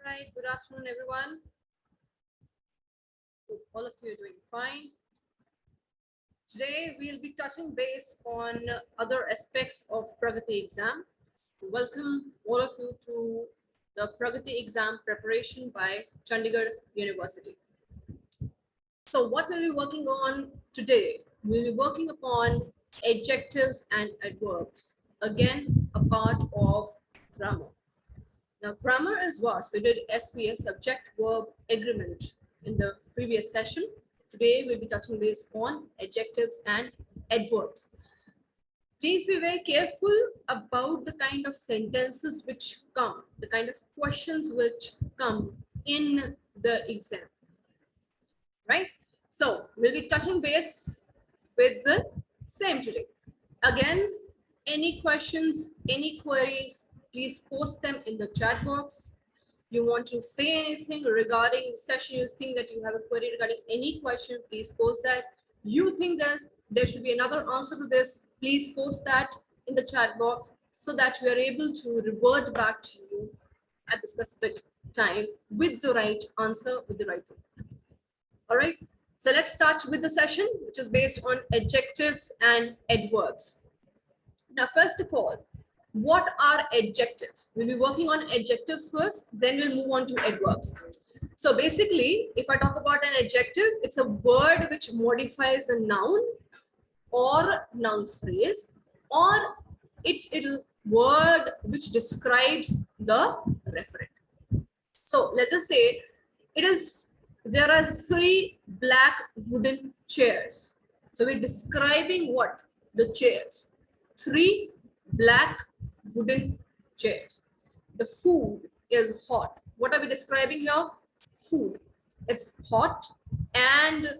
right, good afternoon, everyone. Hope all of you are doing fine. Today, we'll be touching base on other aspects of Pragati exam. Welcome all of you to the Pragati exam preparation by Chandigarh University. So what we'll be working on today, we'll be working upon adjectives and adverbs. Again, a part of grammar. Now, grammar is vast. We did SPS, subject, verb, agreement in the previous session. Today, we'll be touching base on adjectives and adverbs. Please be very careful about the kind of sentences which come, the kind of questions which come in the exam, right? So, we'll be touching base with the same today. Again, any questions, any queries, please post them in the chat box. You want to say anything regarding the session, you think that you have a query regarding any question, please post that. You think that there should be another answer to this, please post that in the chat box so that we are able to revert back to you at the specific time with the right answer, with the right thing. All right, so let's start with the session, which is based on adjectives and adverbs. Now, first of all, what are adjectives? We'll be working on adjectives first, then we'll move on to adverbs. So basically, if I talk about an adjective, it's a word which modifies a noun or noun phrase, or it's a word which describes the referent. So let's just say there are 3 black wooden chairs. So we're describing what? The chairs. 3 black wooden chairs. The food is hot. What are we describing here? Food. It's hot and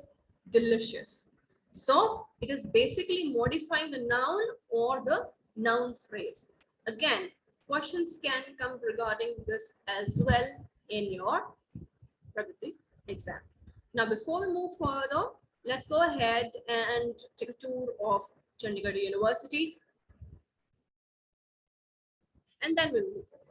delicious. So it is basically modifying the noun or the noun phrase. Again, questions can come regarding this as well in your Pragati exam. Now, before we move further, let's go ahead and take a tour of Chandigarh University. And then we'll move forward.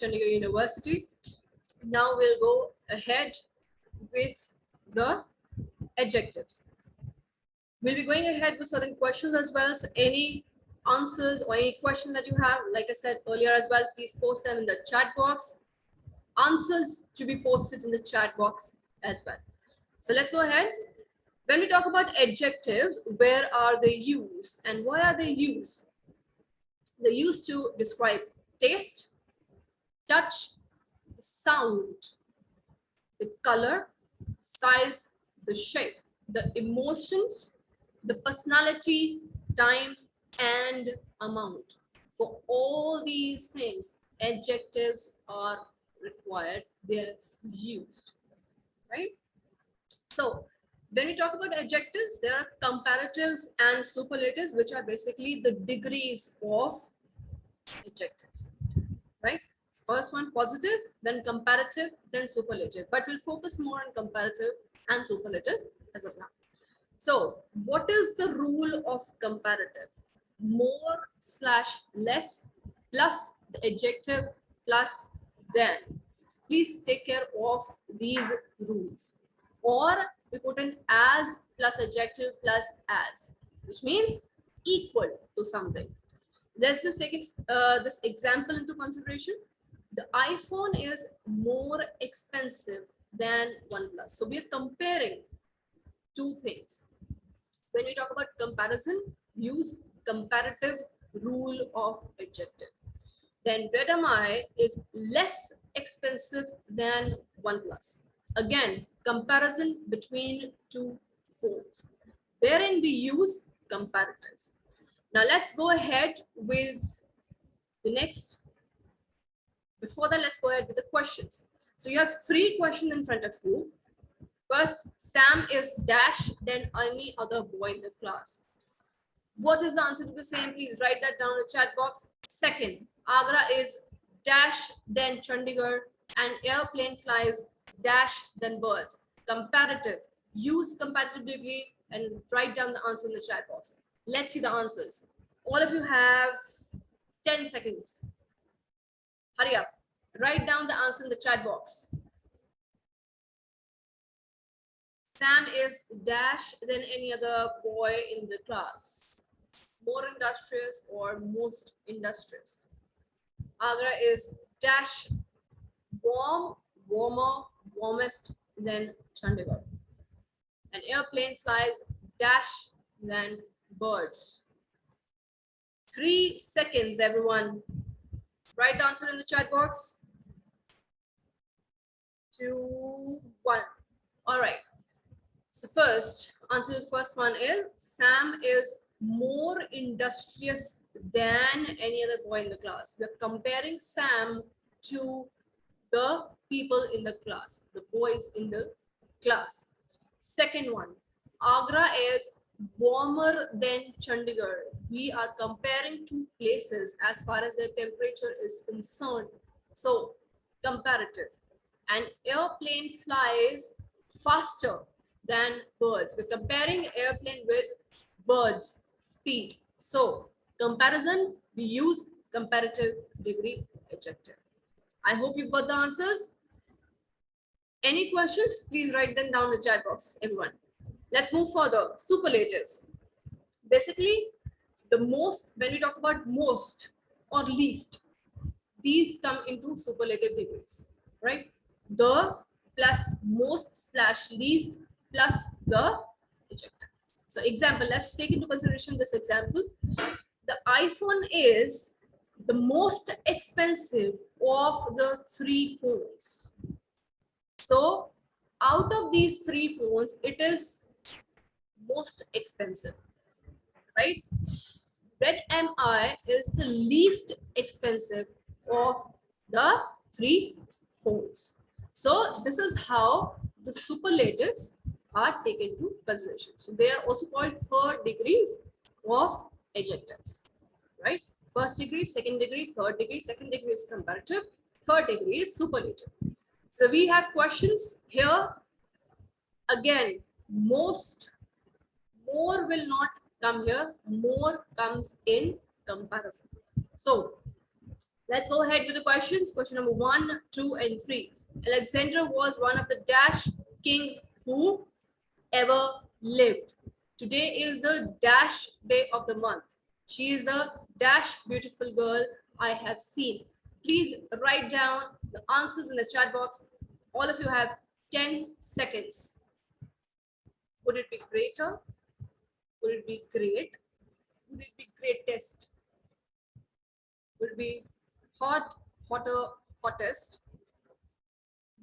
Chandigarh University. Now we'll go ahead with the adjectives. We'll be going ahead with certain questions as well. So any answers or any questions that you have, like I said earlier as well, please post them in the chat box. Answers to be posted in the chat box as well. So let's go ahead. When we talk about adjectives, where are they used and why are they used? They're used to describe taste, touch, the sound, the color, size, the shape, the emotions, the personality, time, and amount. For all these things, adjectives are required, they're used, right? So when we talk about adjectives, there are comparatives and superlatives, which are basically the degrees of adjectives, right? First one positive, then comparative, then superlative. But we'll focus more on comparative and superlative as of now. So what is the rule of comparative? More slash less plus the adjective plus than. Please take care of these rules. Or we put in as plus adjective plus as, which means equal to something. Let's just take this example into consideration. The iPhone is more expensive than OnePlus. So we are comparing two things. When we talk about comparison, use comparative rule of adjective. Then Redmi is less expensive than OnePlus. Again, comparison between two phones. Therein we use comparatives. Now let's go ahead with the next. Before that, let's go ahead with the questions. So you have 3 questions in front of you. First, Sam is dash than any other boy in the class. What is the answer to the same? Please write that down in the chat box. Second, Agra is dash than Chandigarh and airplane flies dash than birds. Comparative. Use comparative degree and write down the answer in the chat box. Let's see the answers. All of you have 10 seconds. Hurry up. Write down the answer in the chat box. Sam is dash than any other boy in the class. More industrious or most industrious. Agra is dash warm, warmer, warmest than Chandigarh. An airplane flies dash than birds. 3 seconds, everyone. Write the answer in the chat box. 2, 1. All right. So first, answer to the first one is Sam is more industrious than any other boy in the class. We're comparing Sam to the people in the class, the boys in the class. Second one, Agra is warmer than Chandigarh. We are comparing two places as far as their temperature is concerned. So comparative. An airplane flies faster than birds. We're comparing airplane with birds speed. So comparison, we use comparative degree adjective. I hope you've got the answers. Any questions? Please write them down in the chat box, everyone. Let's move further. Superlatives. Basically, the most, when we talk about most or least, these come into superlative degrees, right? The plus most slash least plus the adjective. So example, let's take into consideration this example. The iPhone is the most expensive of the 3 phones. So out of these 3 phones, it is most expensive, right? Redmi is the least expensive of the 3 phones. So this is how the superlatives are taken into consideration. So they are also called third degrees of adjectives, right? First degree, second degree, third degree. Second degree is comparative, third degree is superlative. So we have questions here. Again, most, more will not come here, more comes in comparison. So Let's go ahead with the questions. Question number 1, 2, and 3. Alexander was one of the dash kings who ever lived. Today is the dash day of the month. She is the dash beautiful girl I have seen. Please write down the answers in the chat box. All of you have 10 seconds. Would it be greater? Would it be great? Would it be greatest? Would it be hot, hotter, hottest,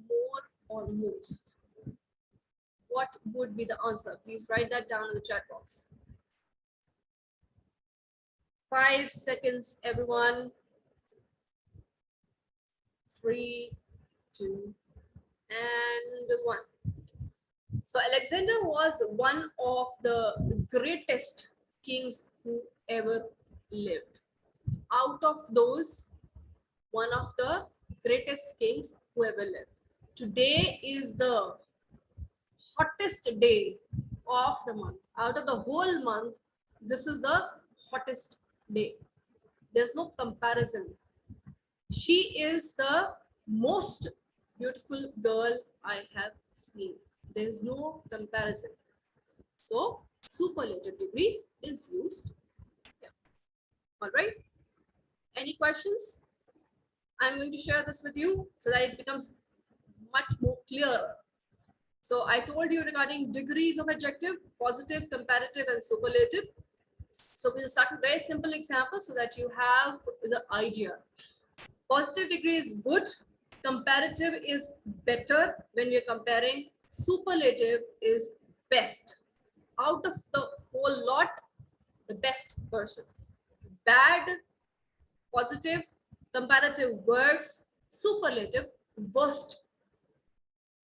more, or most? What would be the answer? Please write that down in the chat box. 5 seconds, everyone. 3, 2, and 1. So Alexander was one of the greatest kings who ever lived. Out of those, one of the greatest kings who ever lived. Today is the hottest day of the month. Out of the whole month, this is the hottest day. There's no comparison. She is the most beautiful girl I have seen. There's no comparison. So superlative degree is used. Yeah. All right. Any questions? I'm going to share this with you so that it becomes much more clear. So I told you regarding degrees of adjective, positive, comparative, and superlative. So we'll start with very simple examples so that you have the idea. Positive degree is good. Comparative is better when we're comparing. Superlative is best. Out of the whole lot, the best person. Bad, positive, comparative, worse, superlative, worst.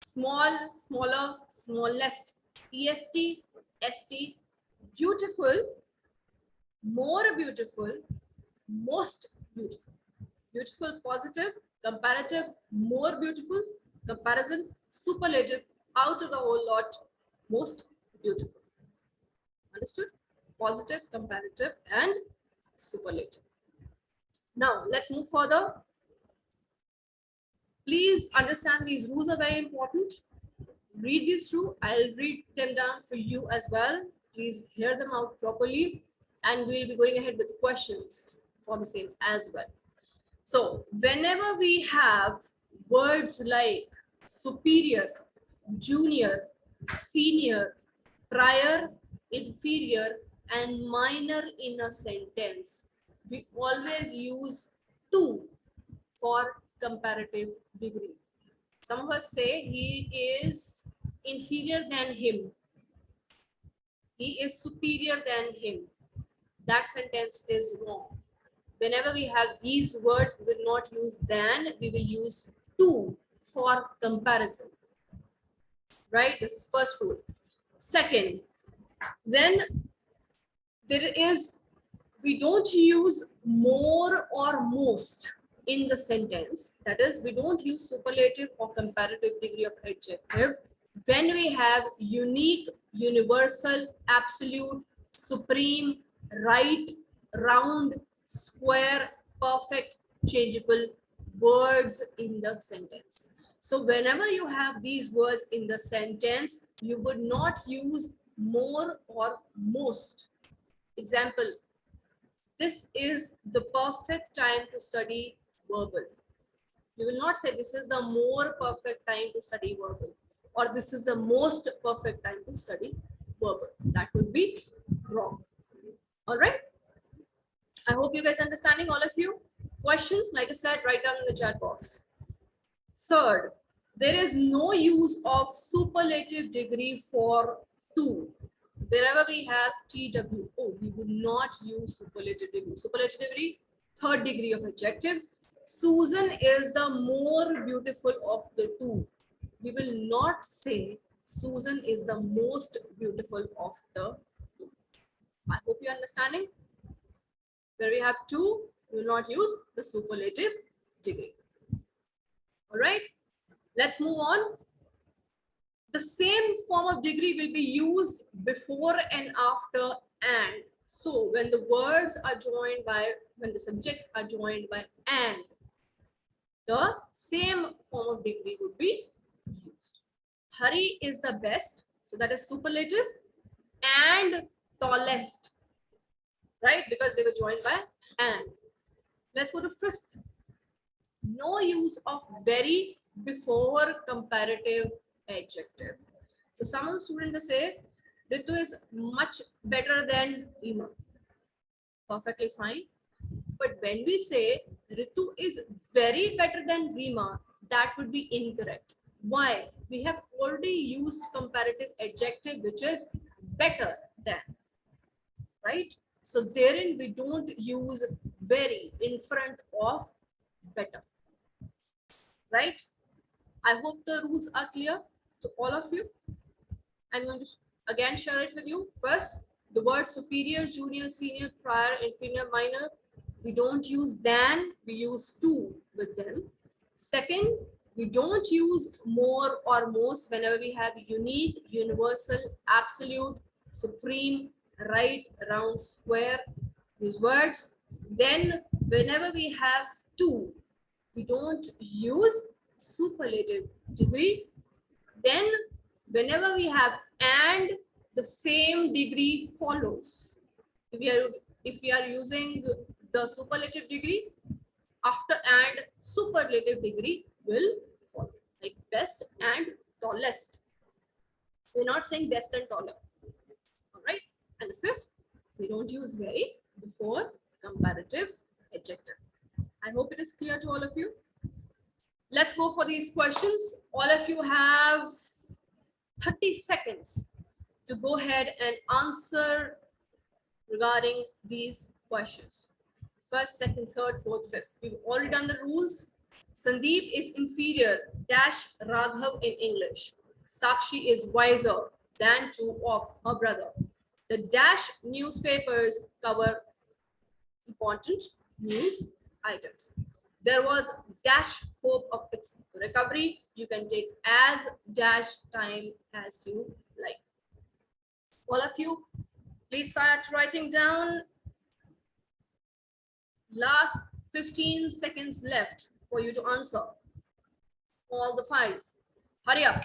Small, smaller, smallest, est, st, beautiful, more beautiful, most beautiful. Beautiful, positive, comparative, more beautiful, comparison, superlative, out of the whole lot, most beautiful. Understood? Positive, comparative, and superlative. Now, let's move further. Please understand these rules are very important. Read these through. I'll read them down for you as well. Please hear them out properly. And we'll be going ahead with the questions for the same as well. So whenever we have words like superior, junior, senior, prior, inferior, and minor in a sentence, we always use to for comparative degree. Some of us say he is inferior than him. He is superior than him. That sentence is wrong. Whenever we have these words, we will not use than, we will use to for comparison. Right? This is first rule. Second, then there is, we don't use more or most in the sentence. That is, we don't use superlative or comparative degree of adjective when we have unique, universal, absolute, supreme, right, round, square, perfect, changeable words in the sentence. So whenever you have these words in the sentence, you would not use more or most. Example, this is the perfect time to study verbal. You will not say this is the more perfect time to study verbal, or this is the most perfect time to study verbal. That would be wrong. All right. I hope you guys are understanding, all of you. Questions, like I said, write down in the chat box. Third, there is no use of superlative degree for to. Wherever we have TWO, we would not use superlative degree. Superlative degree, third degree of adjective. Susan is the more beautiful of the two. We will not say Susan is the most beautiful of the two. I hope you're understanding. Where we have two, we will not use the superlative degree. All right, let's move on. The same form of degree will be used before and after and. So when the words are joined by, when the subjects are joined by and, the same form of degree would be used. Hari is the best, so that is superlative, and tallest, right? Because they were joined by and. Let's go to fifth. No use of very before comparative adjective. So some of the students they say Ritu is much better than Rima. Perfectly fine. But when we say Ritu is very better than Rima, that would be incorrect. Why? We have already used comparative adjective which is better than, right? So therein we don't use very in front of better, right? I hope the rules are clear to all of you. I'm going to again share it with you. First, the word superior, junior, senior, prior, inferior, minor. We don't use than, we use to with them. Second, we don't use more or most whenever we have unique, universal, absolute, supreme, right, round, square, these words. Then whenever we have to, we don't use superlative degree. Then whenever we have and, the same degree follows. If we are using the superlative degree, after and superlative degree will follow, like best and tallest. We're not saying best and taller. All right. And the fifth, we don't use very before comparative adjective. I hope it is clear to all of you. Let's go for these questions. All of you have 30 seconds to go ahead and answer regarding these questions. First, second, third, fourth, fifth. We've already done the rules. Sandeep is inferior, dash Raghav in English. Sakshi is wiser than two of her brother. The dash newspapers cover important news items. There was dash hope of its recovery. You can take as dash time as you like. All of you, please start writing down. Last 15 seconds left for you to answer all the five. Hurry up.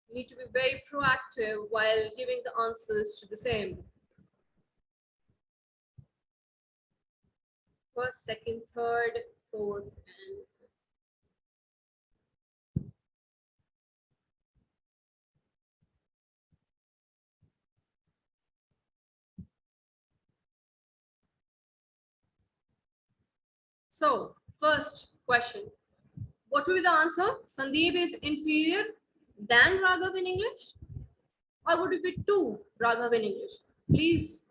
You need to be very proactive while giving the answers to the same. First, second, third, fourth, and fifth. So, first question. What will be the answer? Sandeep is inferior than Raghav in English? Or would it be to Raghav in English? Please,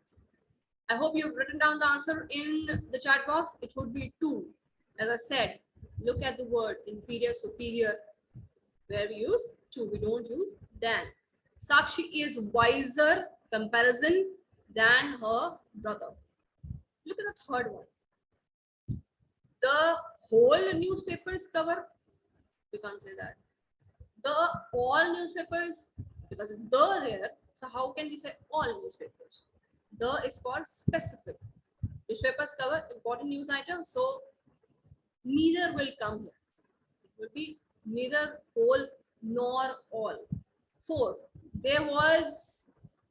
I hope you've written down the answer in the chat box. It would be to. As I said, look at the word inferior, superior, where we use to, we don't use than. Sakshi is wiser comparison than her brother. Look at the third one. The whole newspapers cover, we can't say that. The all newspapers, because it's the there, so how can we say all newspapers? The is for specific. Newspapers cover important news items, so neither will come here. It will be neither whole nor all. Fourth, there was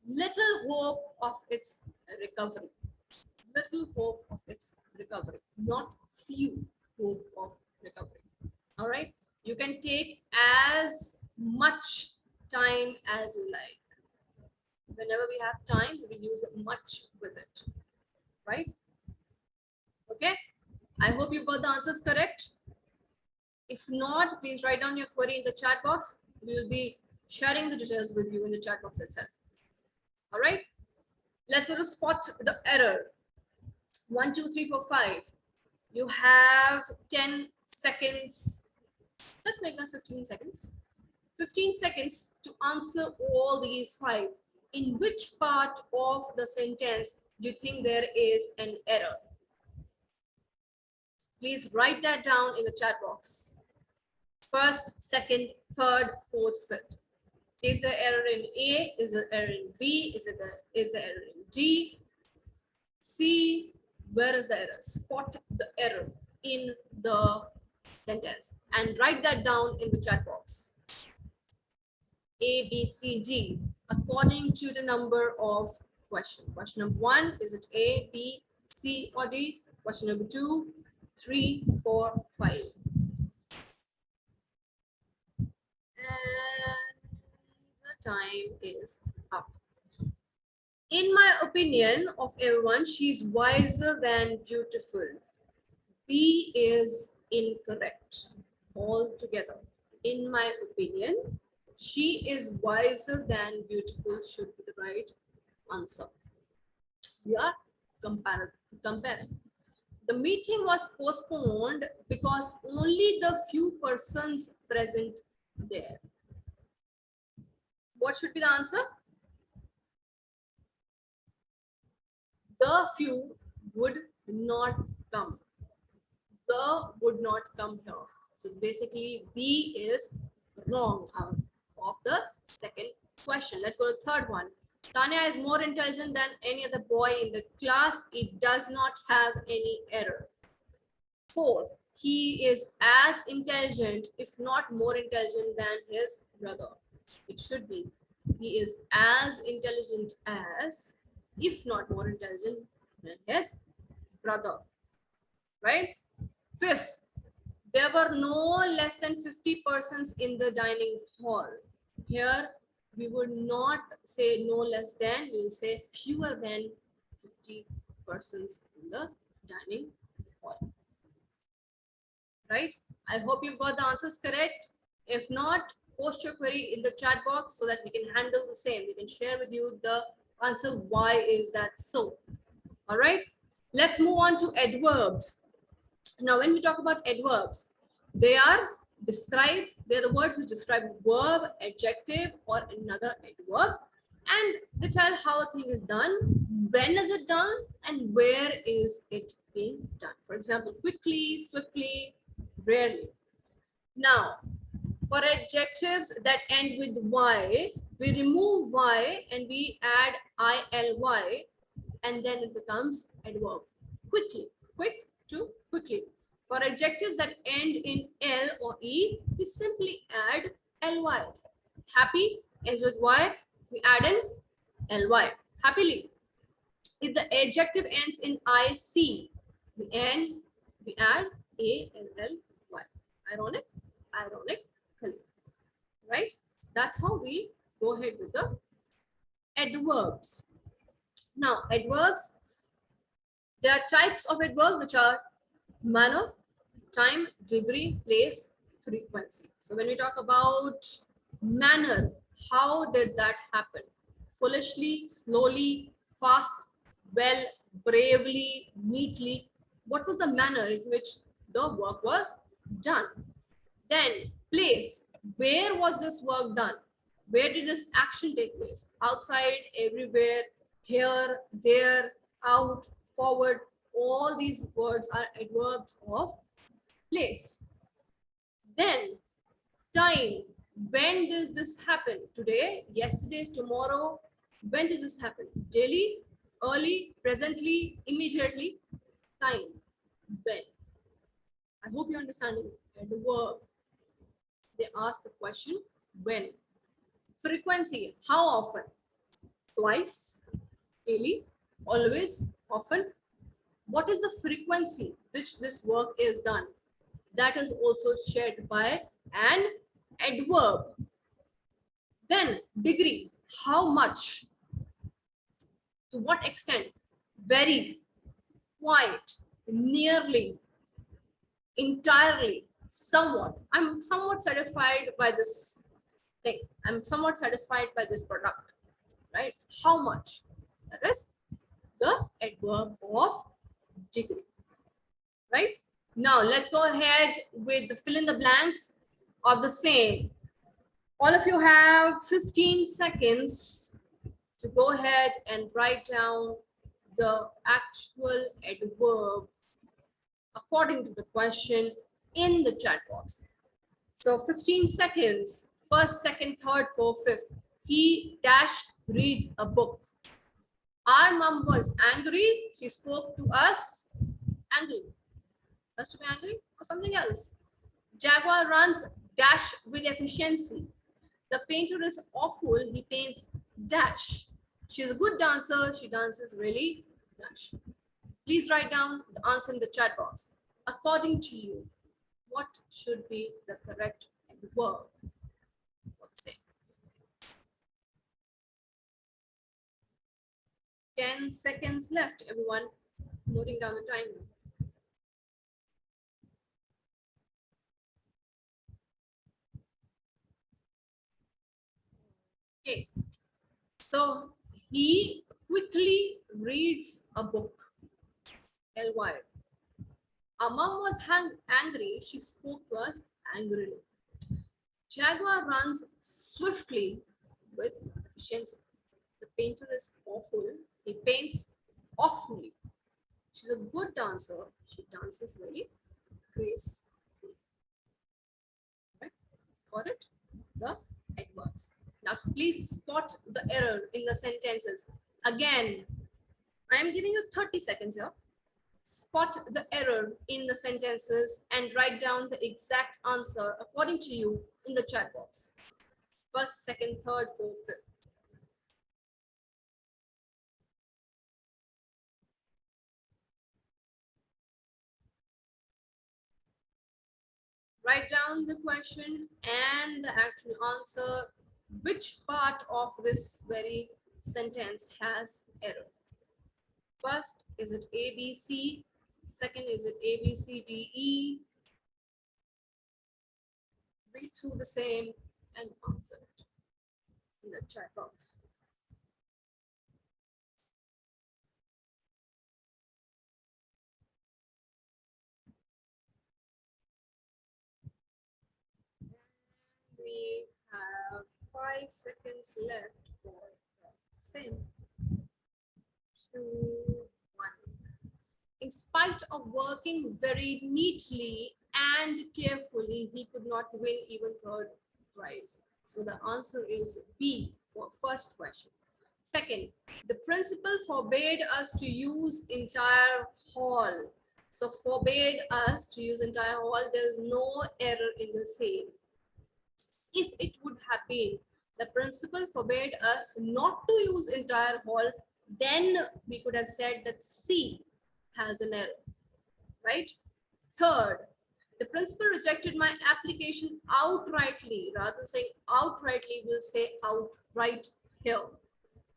little hope of its recovery. Little hope of its recovery, not few hope of recovery. All right. You can take as much time as you like. Whenever we have time, we will use much with it. Right? Okay. I hope you got the answers correct. If not, please write down your query in the chat box. We will be sharing the details with you in the chat box itself. All right. Let's go to spot the error. 1, 2, 3, 4, 5. You have 10 seconds. Let's make that 15 seconds. 15 seconds to answer all these five. In which part of the sentence do you think there is an error? Please write that down in the chat box. First, second, third, fourth, fifth. Is there error in A? Is there error in B? Is there error in D? C? Where is the error? Spot the error in the sentence and write that down in the chat box. A, B, C, D, according to the number of question. Question number 1, is it A, B, C, or D? Question number 2, 3, 4, 5. And the time is up. In my opinion of everyone, she's wiser than beautiful. B is incorrect altogether. In my opinion, she is wiser than beautiful should be the right answer. We are comparing. The meeting was postponed because only the few persons present there. What should be the answer? The few would not come. The would not come here. So basically B is wrong out of the second question. Let's go to the third one. Tanya is more intelligent than any other boy in the class. It does not have any error. Fourth, he is as intelligent, if not more intelligent than his brother. It should be, he is as intelligent as, if not more intelligent than his brother, right? Fifth, there were no less than 50 persons in the dining hall. Here, we would not say no less than, we will say fewer than 50 persons in the dining hall. Right? I hope you've got the answers correct. If not, post your query in the chat box so that we can handle the same. We can share with you the answer. Why is that so? All right. Let's move on to adverbs. Now, when we talk about adverbs, they are described. They're the words which describe verb, adjective, or another adverb, and they tell how a thing is done, when is it done, and where is it being done. For example, quickly, swiftly, rarely. Now, for adjectives that end with Y, we remove Y and we add ILY, and then it becomes adverb. Quickly, quick to quickly. For adjectives that end in L or E, we simply add LY. Happy ends with Y, we add in LY. Happily. If the adjective ends in IC, we add ALLY. Ironic, ironically, right? That's how we go ahead with the adverbs. Now, adverbs, there are types of adverbs which are manner, time, degree, place, frequency. So when we talk about manner, how did that happen? Foolishly, slowly, fast, well, bravely, neatly. What was the manner in which the work was done? Then place, where was this work done? Where did this action take place? Outside, everywhere, here, there, out, forward. All these words are adverbs of place. Then time, when does this happen? Today, yesterday, tomorrow. When did this happen? Daily, early, presently, immediately. Time, when. I hope you understand the verb. They ask the question when. Frequency, how often? Twice, daily, always, often. What is the frequency which this work is done? That is also shared by an adverb. Then degree, how much? To what extent? Very, quite, nearly, entirely, somewhat. I'm somewhat satisfied by this thing. I'm somewhat satisfied by this product, right? How much? That is the adverb of degree, right? Now let's go ahead with the fill in the blanks of the same. All of you have 15 seconds to go ahead and write down the actual adverb according to the question in the chat box. So 15 seconds first, second, third, fourth, fifth. He dash reads a book. Our mom was angry. She spoke to us angry. Us to be angry or something else. Jaguar runs dash with efficiency. The painter is awful. He paints dash. She's a good dancer. She dances really dash. Please write down the answer in the chat box. According to you, what should be the correct verb for the same? 10 seconds left, everyone. Noting down the time. Okay, so he quickly reads a book. LY. Our mom was angry. She spoke to us angrily. Jaguar runs swiftly with efficiency. The painter is awful. He paints awfully. She's a good dancer. She dances very gracefully. Right? Got it? The adverbs. Now, please spot the error in the sentences. Again, I am giving you 30 seconds here. Spot the error in the sentences and write down the exact answer according to you in the chat box. First, second, third, fourth, fifth. Write down the question and the actual answer. Which part of this very sentence has error? First, is it A, B, C? Second, is it A, B, C, D, E? Read through the same and answer it in the chat box. We have 5 seconds left for the same. 2, 1. In spite of working very neatly and carefully, he could not win even third prize. So the answer is B for first question. Second, the principal forbade us to use entire hall. So forbade us to use entire hall. There is no error in the same. If it would have been the principal forbade us not to use entire hall, then we could have said that C has an error, right? Third, the principal rejected my application outrightly. Rather than saying outrightly, we'll say outright here,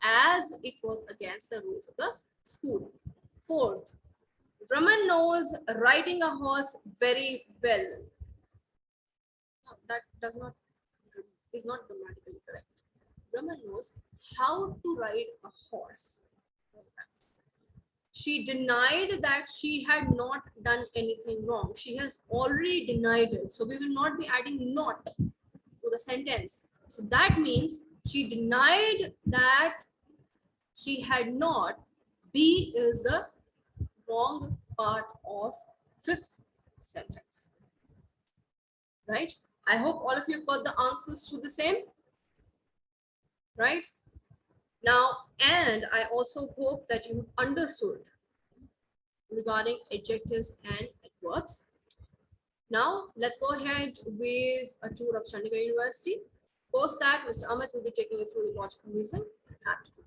as it was against the rules of the school. Fourth, Raman knows riding a horse very well. No, that is not grammatically correct. Raman knows how to ride a horse. She denied that she had not done anything wrong. She has already denied it. So we will not be adding not to the sentence. So that means she denied that she had not. B is a wrong part of fifth sentence. Right? I hope all of you got the answers to the same. Right? Now, and I also hope that you understood regarding adjectives and adverbs. Now, let's go ahead with a tour of Chandigarh University. Post that, Mr. Amit will be taking you through the logical reasoning and aptitude.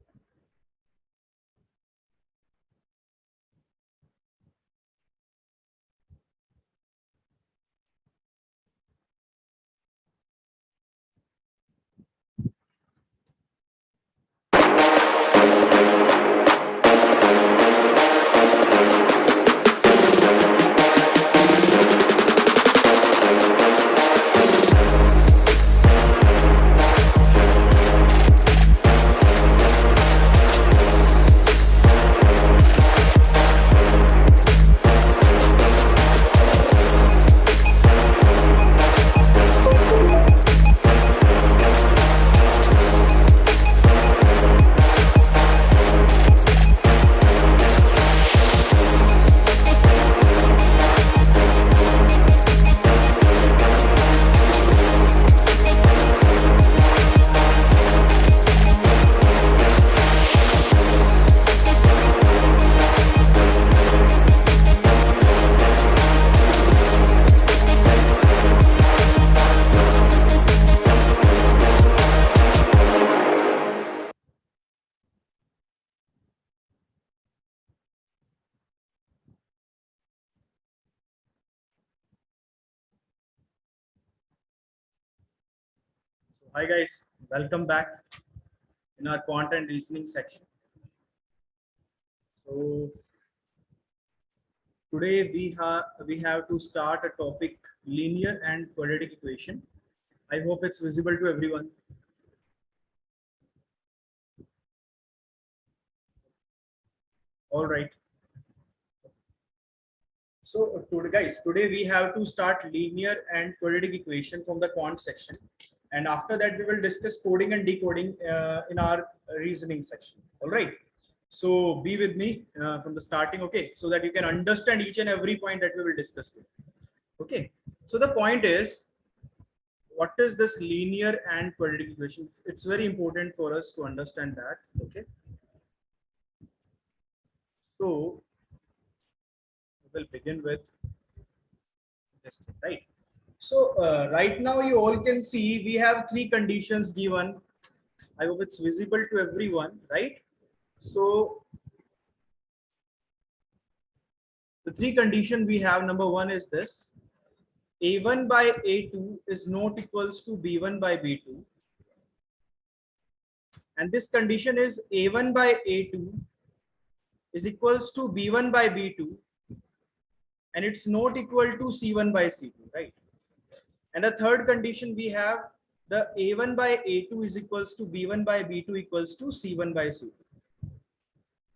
Hi guys, welcome back in our quant and reasoning section. So today we have to start a topic, linear and quadratic equation. I hope it's visible to everyone. All right. So today we have to start linear and quadratic equation from the quant section, and after that we will discuss coding and decoding in our reasoning section. All right. So be with me from the starting, okay, so that you can understand each and every point that we will discuss today. Okay. So the point is, what is this linear and quadratic equation? It's very important for us to understand that. Okay. So we will begin with this thing, right? So right now you all can see we have three conditions given. I hope it's visible to everyone, right? So the three condition we have, number one is this: A1 by A2 is not equals to B1 by B2. And this condition is A1 by A2 is equals to B1 by B2, and it's not equal to C1 by C2, right? And the third condition we have, the A1 by A2 is equals to B1 by B2 equals to C1 by C2.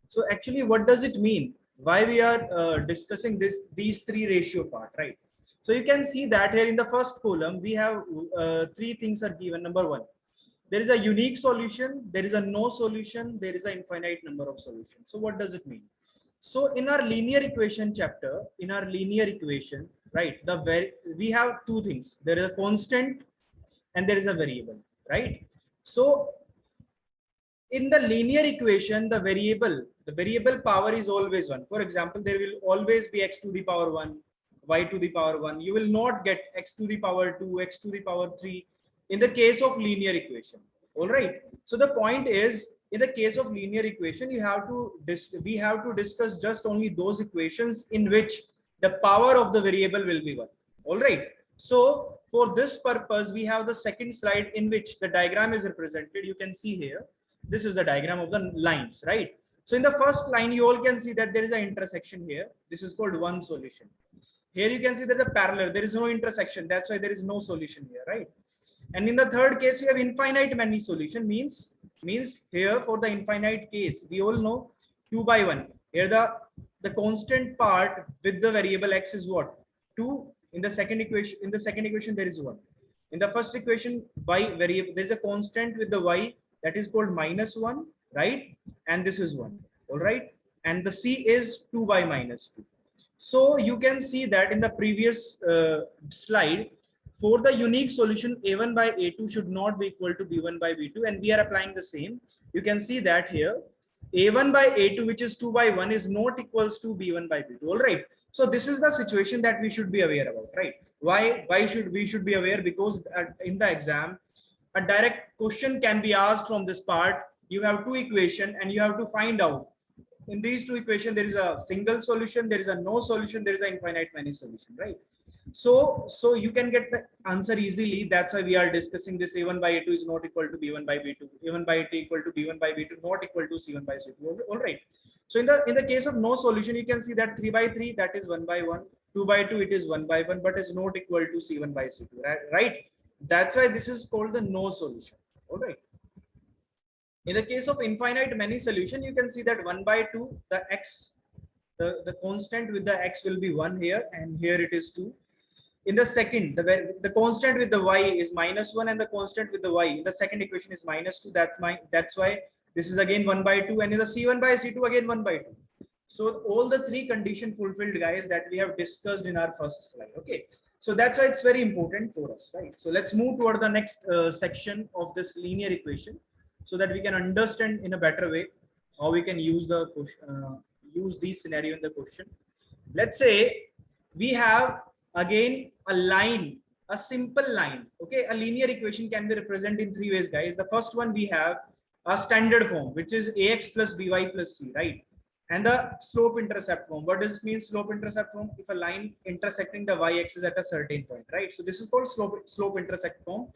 So actually, what does it mean? Why we are discussing these three ratio part, right? So you can see that here in the first column, we have three things are given. Number one, there is a unique solution, there is a no solution, there is an infinite number of solutions. So what does it mean? So in our linear equation chapter, in our linear equation, right, we have two things. There is a constant and there is a variable, right? So in the linear equation, the variable power is always one. For example, there will always be x to the power 1, y to the power 1. You will not get x to the power 2, x to the power 3 in the case of linear equation. All right. So the point is, in the case of linear equation, we have to discuss just only those equations in which the power of the variable will be 1. All right. So for this purpose, we have the second slide in which the diagram is represented. You can see here. This is the diagram of the lines, right? So in the first line, you all can see that there is an intersection here. This is called one solution. Here you can see that the parallel, there is no intersection. That's why there is no solution here, right? And in the third case, you have infinite many solution, means here for the infinite case, we all know 2 by 1. Here the constant part with the variable x is what? 2. In the second equation, there is 1. In the first equation, y variable, there is a constant with the y that is called -1, right? And this is 1, all right? And the c is 2 by -2. So you can see that in the previous slide, for the unique solution, A1 by A2 should not be equal to B1 by B2, and we are applying the same. You can see that here, A1 by A2, which is 2 by 1, is not equals to B1 by B2. All right. So this is the situation that we should be aware about, right? Why should we be aware? Because in the exam, a direct question can be asked from this part. You have two equation and you have to find out, in these two equations, there is a single solution, there is a no solution, there is an infinite many solution, right? So you can get the answer easily. That's why we are discussing this. A1 by A2 is not equal to B1 by B2. A1 by A2 equal to B1 by B2, not equal to C1 by C2. All right. So in the case of no solution, you can see that 3 by 3, that is 1 by 1. 2 by 2, it is 1 by 1, but is not equal to C1 by C2. Right? That's why this is called the no solution. All right. In the case of infinite many solution, you can see that 1 by 2, the constant with the x will be 1 here, and here it is 2. In the second, the constant with the y is -1, and the constant with the y in the second equation is -2. That's why this is again 1 by 2, and in the C1 by C2 again 1 by 2. So all the three conditions fulfilled, guys, that we have discussed in our first slide. Okay. So that's why it's very important for us, right? So let's move toward the next section of this linear equation, so that we can understand in a better way how we can use the use these scenario in the question. Let's say we have again a line, a simple line. Okay, a linear equation can be represented in three ways, guys. The first one, we have a standard form, which is ax plus by plus c, right? And the slope intercept form. What does it mean, slope intercept form? If a line intersecting the y-axis at a certain point, right? So this is called slope intercept form.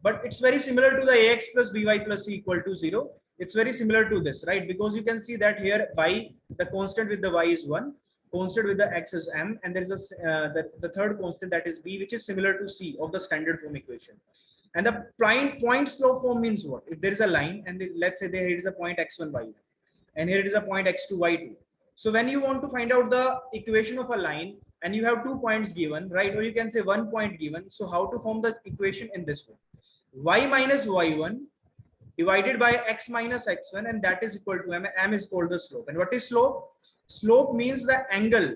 but it's very similar to the ax plus by plus c equal to 0. It's very similar to this, right? Because you can see that here y, the constant with the y is 1, constant with the x is m, and there is the third constant, that is b, which is similar to c of the standard form equation. And the point slope form means what? If there is a line and let's say there is a point x1 y1 and here it is a point x2 y2. So when you want to find out the equation of a line and you have 2 points given, right? Or you can say 1 point given. So how to form the equation in this way? Y minus y1 divided by x minus x1, and that is equal to m. M is called the slope. And what is slope? Slope means the angle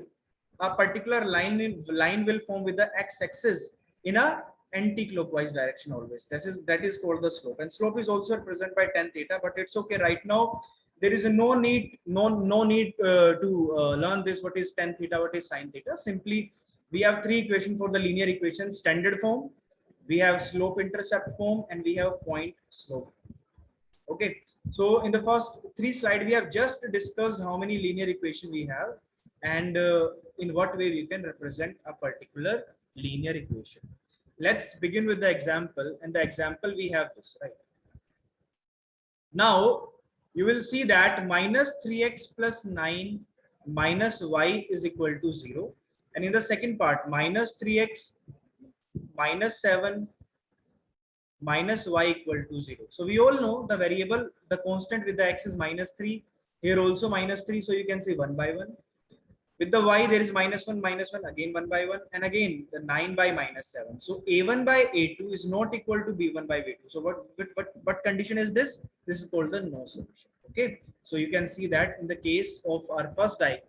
a particular line will form with the x-axis in a anti-clockwise direction always. That is called the slope. And slope is also represented by tan theta, but it's okay right now. There is no need to learn this. What is tan theta? What is sine theta? Simply, we have 3 equations for the linear equation: standard form, we have slope intercept form, and we have point slope. Okay. So in the first 3 slides, we have just discussed how many linear equations we have and in what way we can represent a particular linear equation. Let's begin with the example. And the example we have this, right? Now you will see that minus 3x plus 9 minus y is equal to 0. And in the second part, minus 3x minus 7 minus y equal to 0. So we all know the variable, the constant with the x is minus 3. Here also minus 3. So you can say 1 by 1. With the y, there is minus 1, again 1 by 1, and again the 9 by minus 7. So a1 by a2 is not equal to b1 by b2. So what condition is this? This is called the no solution. Okay. So you can see that in the case of our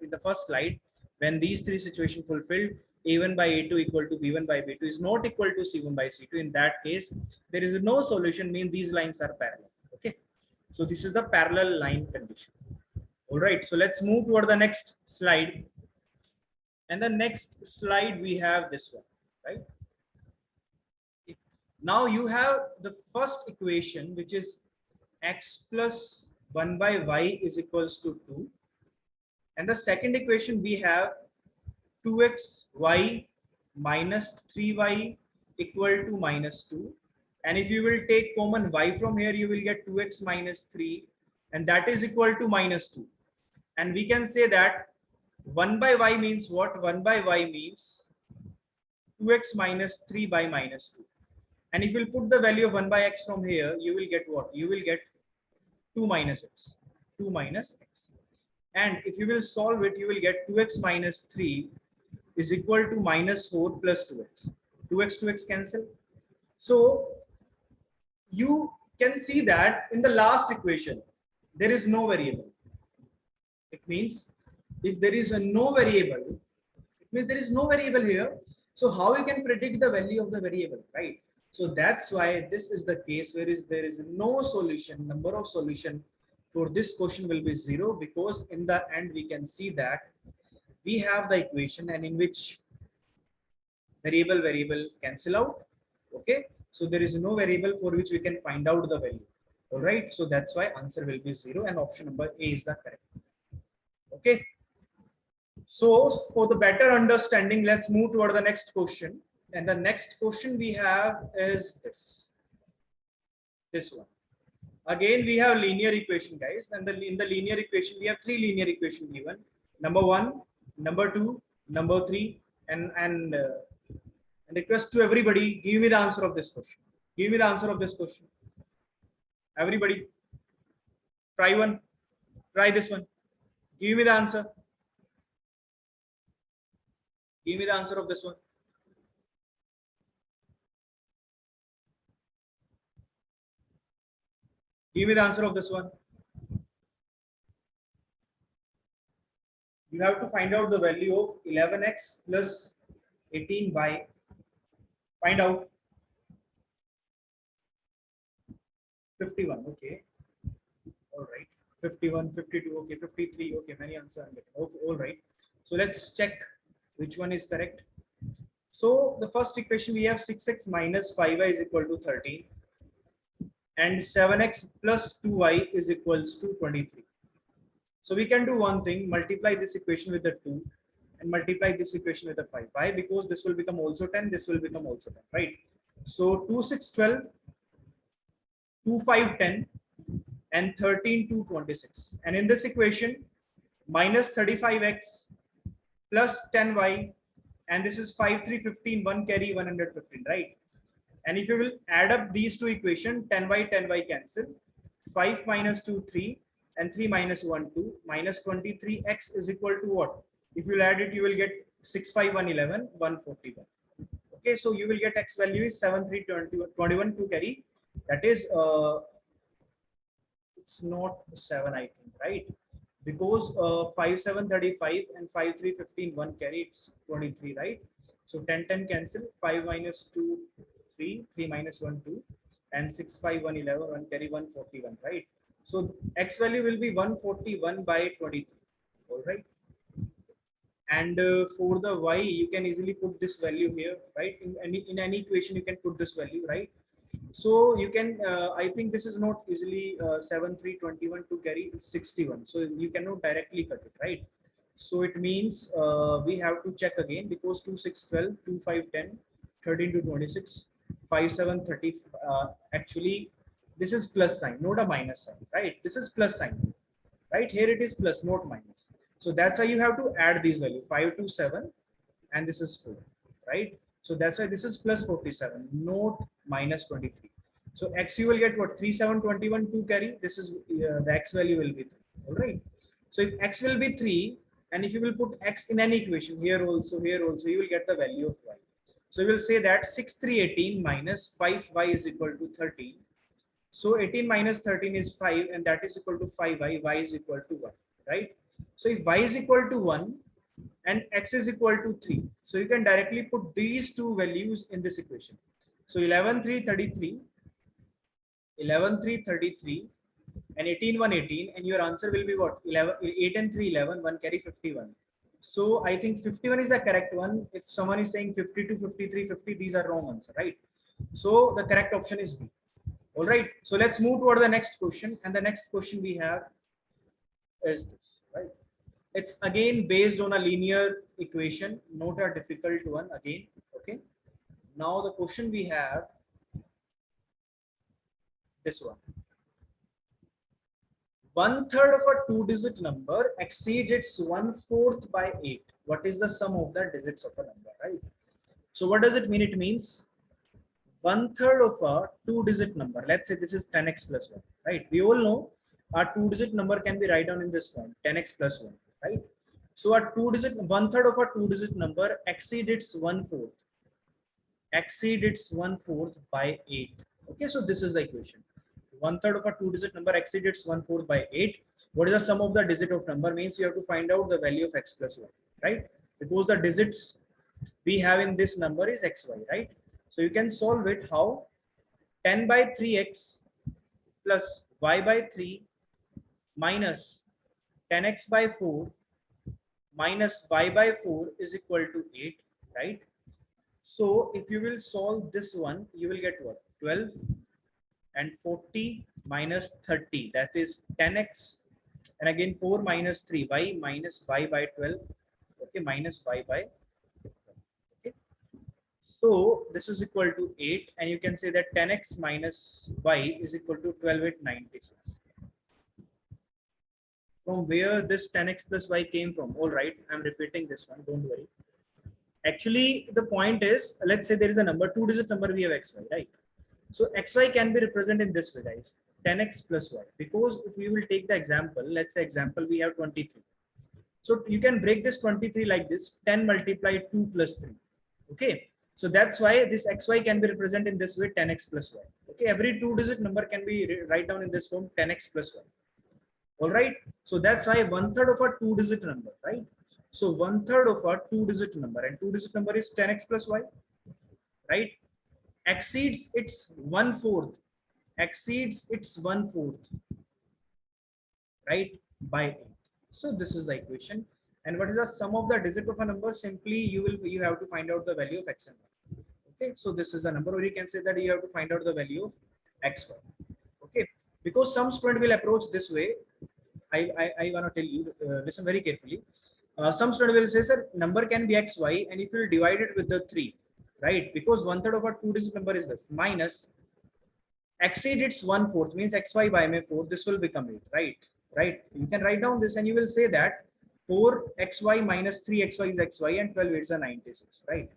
in the first slide, when these 3 situations fulfilled, a1 by a2 equal to b1 by b2 is not equal to c1 by c2. In that case, there is no solution, means these lines are parallel. Okay. So this is the parallel line condition. All right. So let's move toward the next slide. And the next slide, we have this one, right? Now you have the first equation, which is x plus 1 by y is equals to 2. And the second equation, we have 2xy minus 3y equal to minus 2. And if you will take common y from here, you will get 2x minus 3, and that is equal to minus 2. And we can say that 1 by y means what? 1 by y means 2x minus 3 by minus 2. And if you put the value of 1 by x from here, you will get what? You will get 2 minus x. 2 minus x. And if you will solve it, you will get 2x minus 3 is equal to minus 4 plus 2x. 2x cancel. So you can see that in the last equation, there is no variable. It means if there is no variable, it means there is no variable here. So how you can predict the value of the variable, right? So that's why this is the case where there is no solution. Number of solution for this question will be 0, because in the end we can see that we have the equation and in which variable cancel out. Okay. So there is no variable for which we can find out the value. All right. So that's why answer will be 0 and option number A is the correct. Okay. So for the better understanding, let's move toward the next question. And the next question we have is this one. Again, we have linear equation, guys. And in the linear equation, we have 3 linear equations given. Number 1, number 2, number 3, and request to everybody, give me the answer of this question. Give me the answer of this question. Everybody, try one. Try this one. Give me the answer. Give me the answer of this one. Give me the answer of this one. You have to find out the value of 11x plus 18y. Find out. 51. Okay. All right. 51, 52. Okay. 53. Okay. Many answers. Okay. All right. So let's check which one is correct. So the first equation, we have 6x minus 5y is equal to 13. And 7x plus 2y is equals to 23. So we can do one thing, multiply this equation with the 2 and multiply this equation with the 5. Why? Because this will become also 10, this will become also 10, right? So 2, 6, 12, 2, 5, 10, and 13, 2, 26. And in this equation, minus 35x plus 10y, and this is 5, 3, 15, 1 carry 115, right? And if you will add up these two equations, 10y, 10y cancel, 5 minus 2, 3, and 3 minus 1, 2, minus 23x is equal to what? If you add it, you will get 6, 5, 1, 11, 141. Okay, so you will get x value is 7, 3, 21 to carry. That is, it's not 7, I think, right? Because 5, 7, 35 and 5, 3, 15, 1 carry, it's 23, right? So 10, 10 cancel, 5 minus 2, 3, 3 minus 1, 2, and 6, 5, 1, 11, 1 carry 141, right? So x value will be 141 by 23, all right? And for the y, you can easily put this value here, right? In any equation, you can put this value, right? So you can, I think this is not easily 7, 3, 21 to carry 61. So you cannot directly cut it, right? So it means we have to check again, because 2, 6, 12, 2, 5, 10, 13 to 26, 5, 7, 30. Actually, this is plus sign, not a minus sign, right? This is plus sign, right? Here it is plus, not minus. So that's why you have to add these values, 5 to 7, and this is 4, right? So that's why this is plus 47, not minus 23. So x you will get what? 3, 7, 21 to carry. This is the x value will be 3. All right. So if x will be 3, and if you will put x in any equation, here also, you will get the value of y. So we will say that 6, 3, 18 minus 5y is equal to 13. So 18 minus 13 is 5, and that is equal to 5y. Y is equal to 1, right? So if y is equal to 1 and x is equal to 3, so you can directly put these two values in this equation. So 11, 3, 33, 11, 3, 33, and 18, 1, 18, and your answer will be what? 11, 8 and 3, 11, 1 carry 51. So I think 51 is the correct one. If someone is saying 52, 53, 50, these are wrong answer, right? So the correct option is B. All right. So let's move toward the next question. And the next question we have is this, right? It's again based on a linear equation, not a difficult one again. Okay. Now the question we have this one. 1/3 of a 2-digit number exceeds its 1/4 by 8. What is the sum of the digits of a number, right? So what does it mean? It means 1/3 of a 2-digit number. Let's say this is 10x plus 1, right? We all know a 2-digit number can be written down in this form, 10x plus 1, right? So a 1/3 of a 2-digit number exceeds its 1/4. Exceed its 1/4 by 8. Okay, so this is the equation. 1/3 of a 2-digit number exceeds its 1/4 by 8. What is the sum of the digit of number? Means you have to find out the value of x plus 1, right? Because the digits we have in this number is xy, right? So you can solve it how? 10 by 3x plus y by 3 minus 10x by 4 minus y by 4 is equal to 8, right? So if you will solve this one, you will get what? 12 and 40 minus 30, that is 10x, and again 4 minus 3, y minus y by 12, okay, minus y by 12. Okay. So this is equal to 8, and you can say that 10x minus y is equal to 12 at 96. From where this 10x plus y came from? All right, I'm repeating this one, don't worry. Actually, the point is, let's say there is a number, 2-digit number, we have xy, right? So xy can be represented in this way, guys, 10x plus y. Because if we will take the example, let's say example, we have 23. So you can break this 23 like this, 10 multiplied 2 plus 3. Okay. So that's why this xy can be represented in this way, 10x plus y. Okay. Every 2-digit number can be write down in this form, 10x plus y. All right. So that's why 1/3 of a 2-digit number, right? So 1/3 of a 2-digit number, and 2-digit number is 10x plus y, right? Exceeds its 1/4, exceeds its 1/4, right, by 8. So this is the equation. And what is the sum of the digit of a number? Simply you have to find out the value of x and y. Okay, so this is the number, or you can say that you have to find out the value of xy. Okay, because some student will approach this way. I want to tell you, listen very carefully. Some student will say, sir, number can be xy, and if you will divide it with the 3, right? Because 1/3 of a 2-digit number is this, minus exceed its 1/4 means xy by may 4, this will become 8, right? You can write down this and you will say that 4xy minus 3xy is xy and 12 is the 96, right?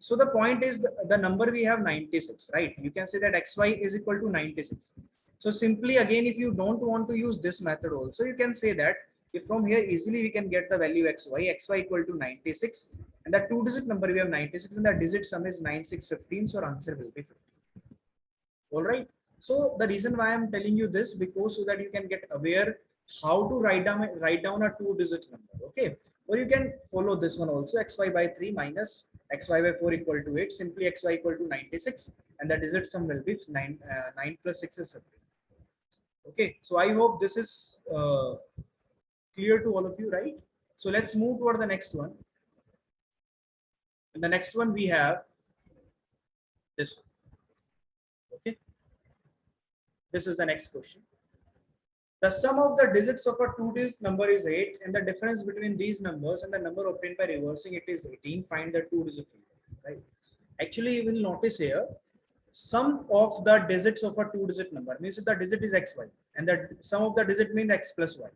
So the point is the number we have 96, right? You can say that xy is equal to 96. So simply again, if you don't want to use this method also, you can say that if from here easily we can get the value xy equal to 96, and the two-digit number we have 96 and the digit sum is 9615, so our answer will be 15. All right. So the reason why I'm telling you this, because so that you can get aware how to write down a two-digit number. Okay. Or you can follow this one also, xy by 3 minus xy by 4 equal to 8. Simply xy equal to 96, and the digit sum will be 9 plus 6 is 15. Okay. So I hope this is clear to all of you, right? So let's move toward the next one. And the next one we have this one. Okay. This is the next question. The sum of the digits of a two-digit number is 8, and the difference between these numbers and the number obtained by reversing it is 18. Find the two-digit number, right? Actually, you will notice here, sum of the digits of a two-digit number means if the digit is xy, and the sum of the digit means x plus y.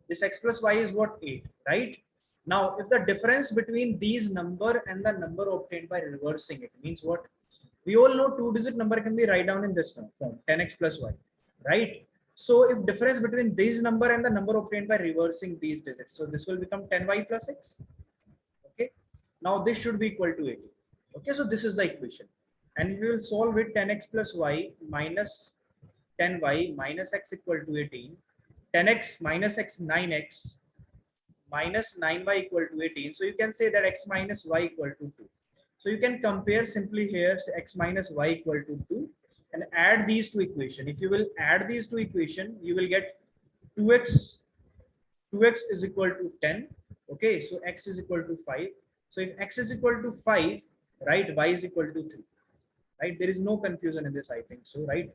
This x plus y is what? 8, right? Now, if the difference between these number and the number obtained by reversing it means what? We all know two-digit number can be write down in this form, 10x plus y, right? So if difference between this number and the number obtained by reversing these digits, so this will become 10y plus x. Okay. Now this should be equal to 80. Okay. So this is the equation, and we will solve it. 10x plus y minus 10y minus x equal to 18. 10x minus x 9x minus 9y equal to 18. So you can say that x minus y equal to 2. So you can compare simply here x minus y equal to 2 and add these two equation. If you will add these two equation, you will get 2x is equal to 10. Okay, so x is equal to 5. So if x is equal to 5, right, y is equal to 3. Right, there is no confusion in this, I think so, right?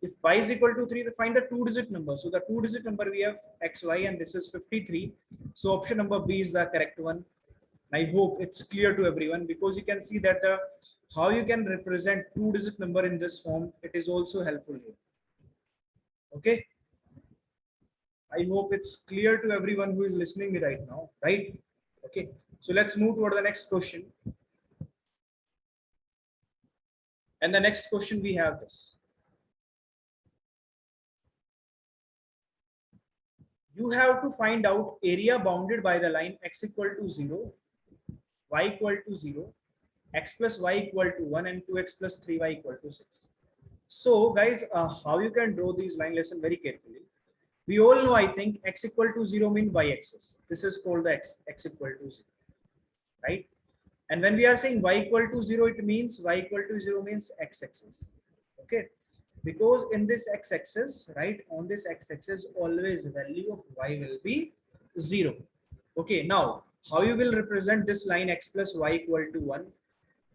If y is equal to 3, then find the two-digit number. So the two-digit number we have xy, and this is 53. So option number B is the correct one. I hope it's clear to everyone, because you can see that the how you can represent two-digit number in this form, it is also helpful here. Okay. I hope it's clear to everyone who is listening me right now, right? Okay. So let's move toward the next question. And the next question we have this. You have to find out area bounded by the line x equal to 0, y equal to 0, x plus y equal to 1, and 2x plus 3y equal to 6. So guys, how you can draw these lines, listen very carefully. We all know, I think, x equal to 0 means y axis. This is called the x equal to 0, right? And when we are saying y equal to 0, it means y equal to 0 means x axis. Okay. Because in this x axis, right, on this x axis, always value of y will be 0. Okay. Now, how you will represent this line x plus y equal to 1?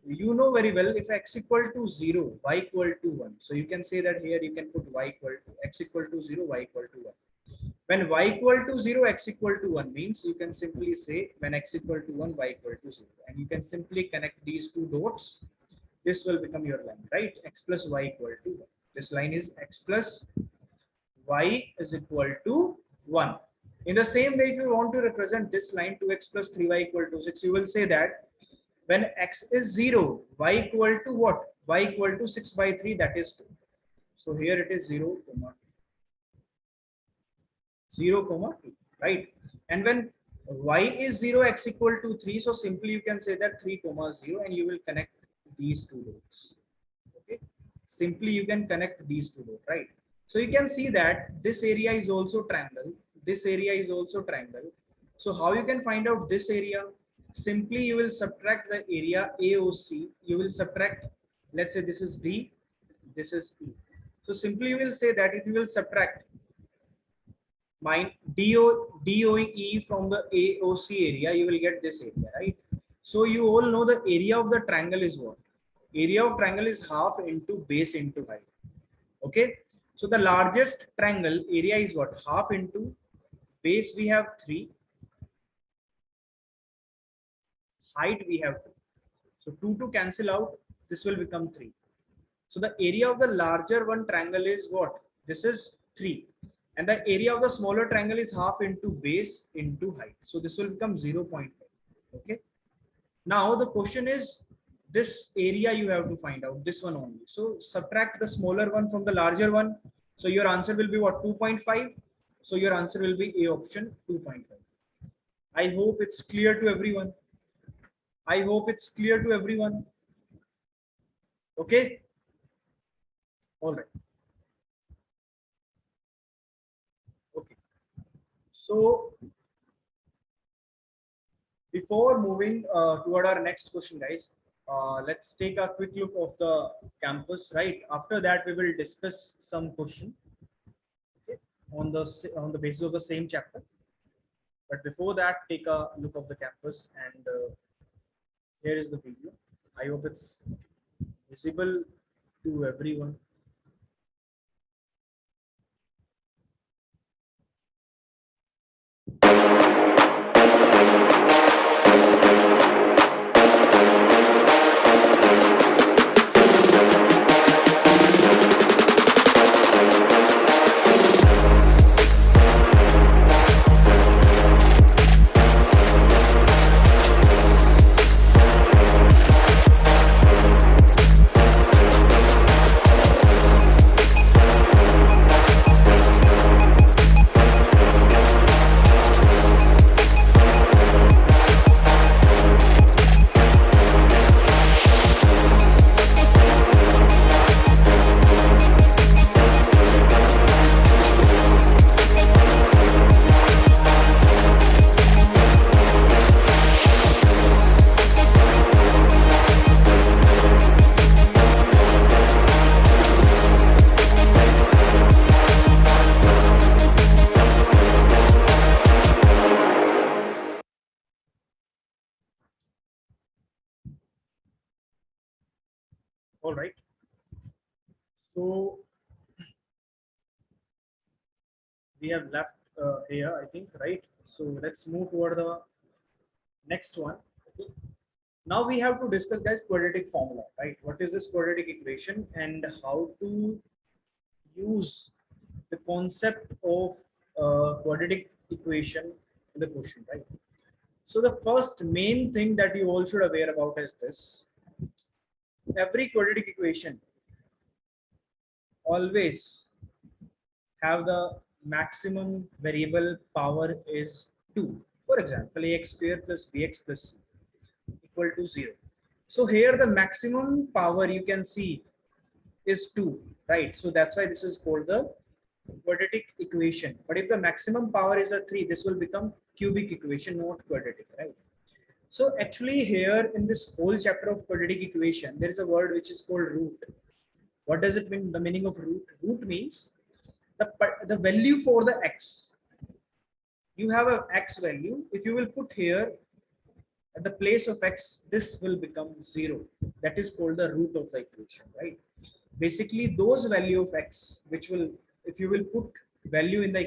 You know very well, if x equal to 0, y equal to 1. So you can say that here you can put y equal to x equal to 0, y equal to 1. When y equal to 0, x equal to 1 means you can simply say when x equal to 1, y equal to 0. And you can simply connect these two dots. This will become your line, right? X plus y equal to 1. This line is x plus y is equal to 1. In the same way, if you want to represent this line 2x plus 3y equal to 6, you will say that when x is 0, y equal to what? Y equal to 6 by 3, that is 2. So here it is 0, 0, 2, right? And when y is 0, x equal to 3, so simply you can say that 3, 0, and you will connect these two dots. Okay, simply you can connect these two dots, right? So you can see that this area is also triangle, this area is also triangle. So how you can find out this area? Simply you will subtract the area AOC, you will subtract, let's say this is D, this is E. So simply you will say that if you will subtract DOE from the AOC area, you will get this area, right? So you all know the area of the triangle is what? Area of triangle is half into base into height. Okay. So the largest triangle area is what? Half into base we have 3. Height we have 2. So 2 to cancel out, this will become 3. So the area of the larger one triangle is what? This is 3. And the area of the smaller triangle is half into base into height. So this will become 0.5. Okay. Now the question is this area you have to find out, this one only. So subtract the smaller one from the larger one. So your answer will be what? 2.5. So your answer will be A option, 2.5. I hope it's clear to everyone. I hope it's clear to everyone. Okay. All right. Okay. So before moving toward our next question, guys, let's take a quick look of the campus. Right after that, we will discuss some question, okay, on the basis of the same chapter. But before that, take a look of the campus, and here is the video. I hope it's visible to everyone. All right. So we have left here, I think, right? So let's move toward the next one. Okay. Now we have to discuss, guys, quadratic formula, right? What is this quadratic equation and how to use the concept of quadratic equation in the question, right? So the first main thing that you all should aware about is this: every quadratic equation always have the maximum variable power is 2. For example, ax square plus bx plus c equal to 0. So here the maximum power you can see is 2, right? So that's why this is called the quadratic equation. But if the maximum power is a 3, this will become cubic equation, not quadratic, right? So actually here in this whole chapter of quadratic equation, there is a word which is called root. What does it mean? The meaning of root? Root means the value for the x. You have a x value. If you will put here at the place of x, this will become 0. That is called the root of the equation, right? Basically, those value of x, which will, if you will put value in the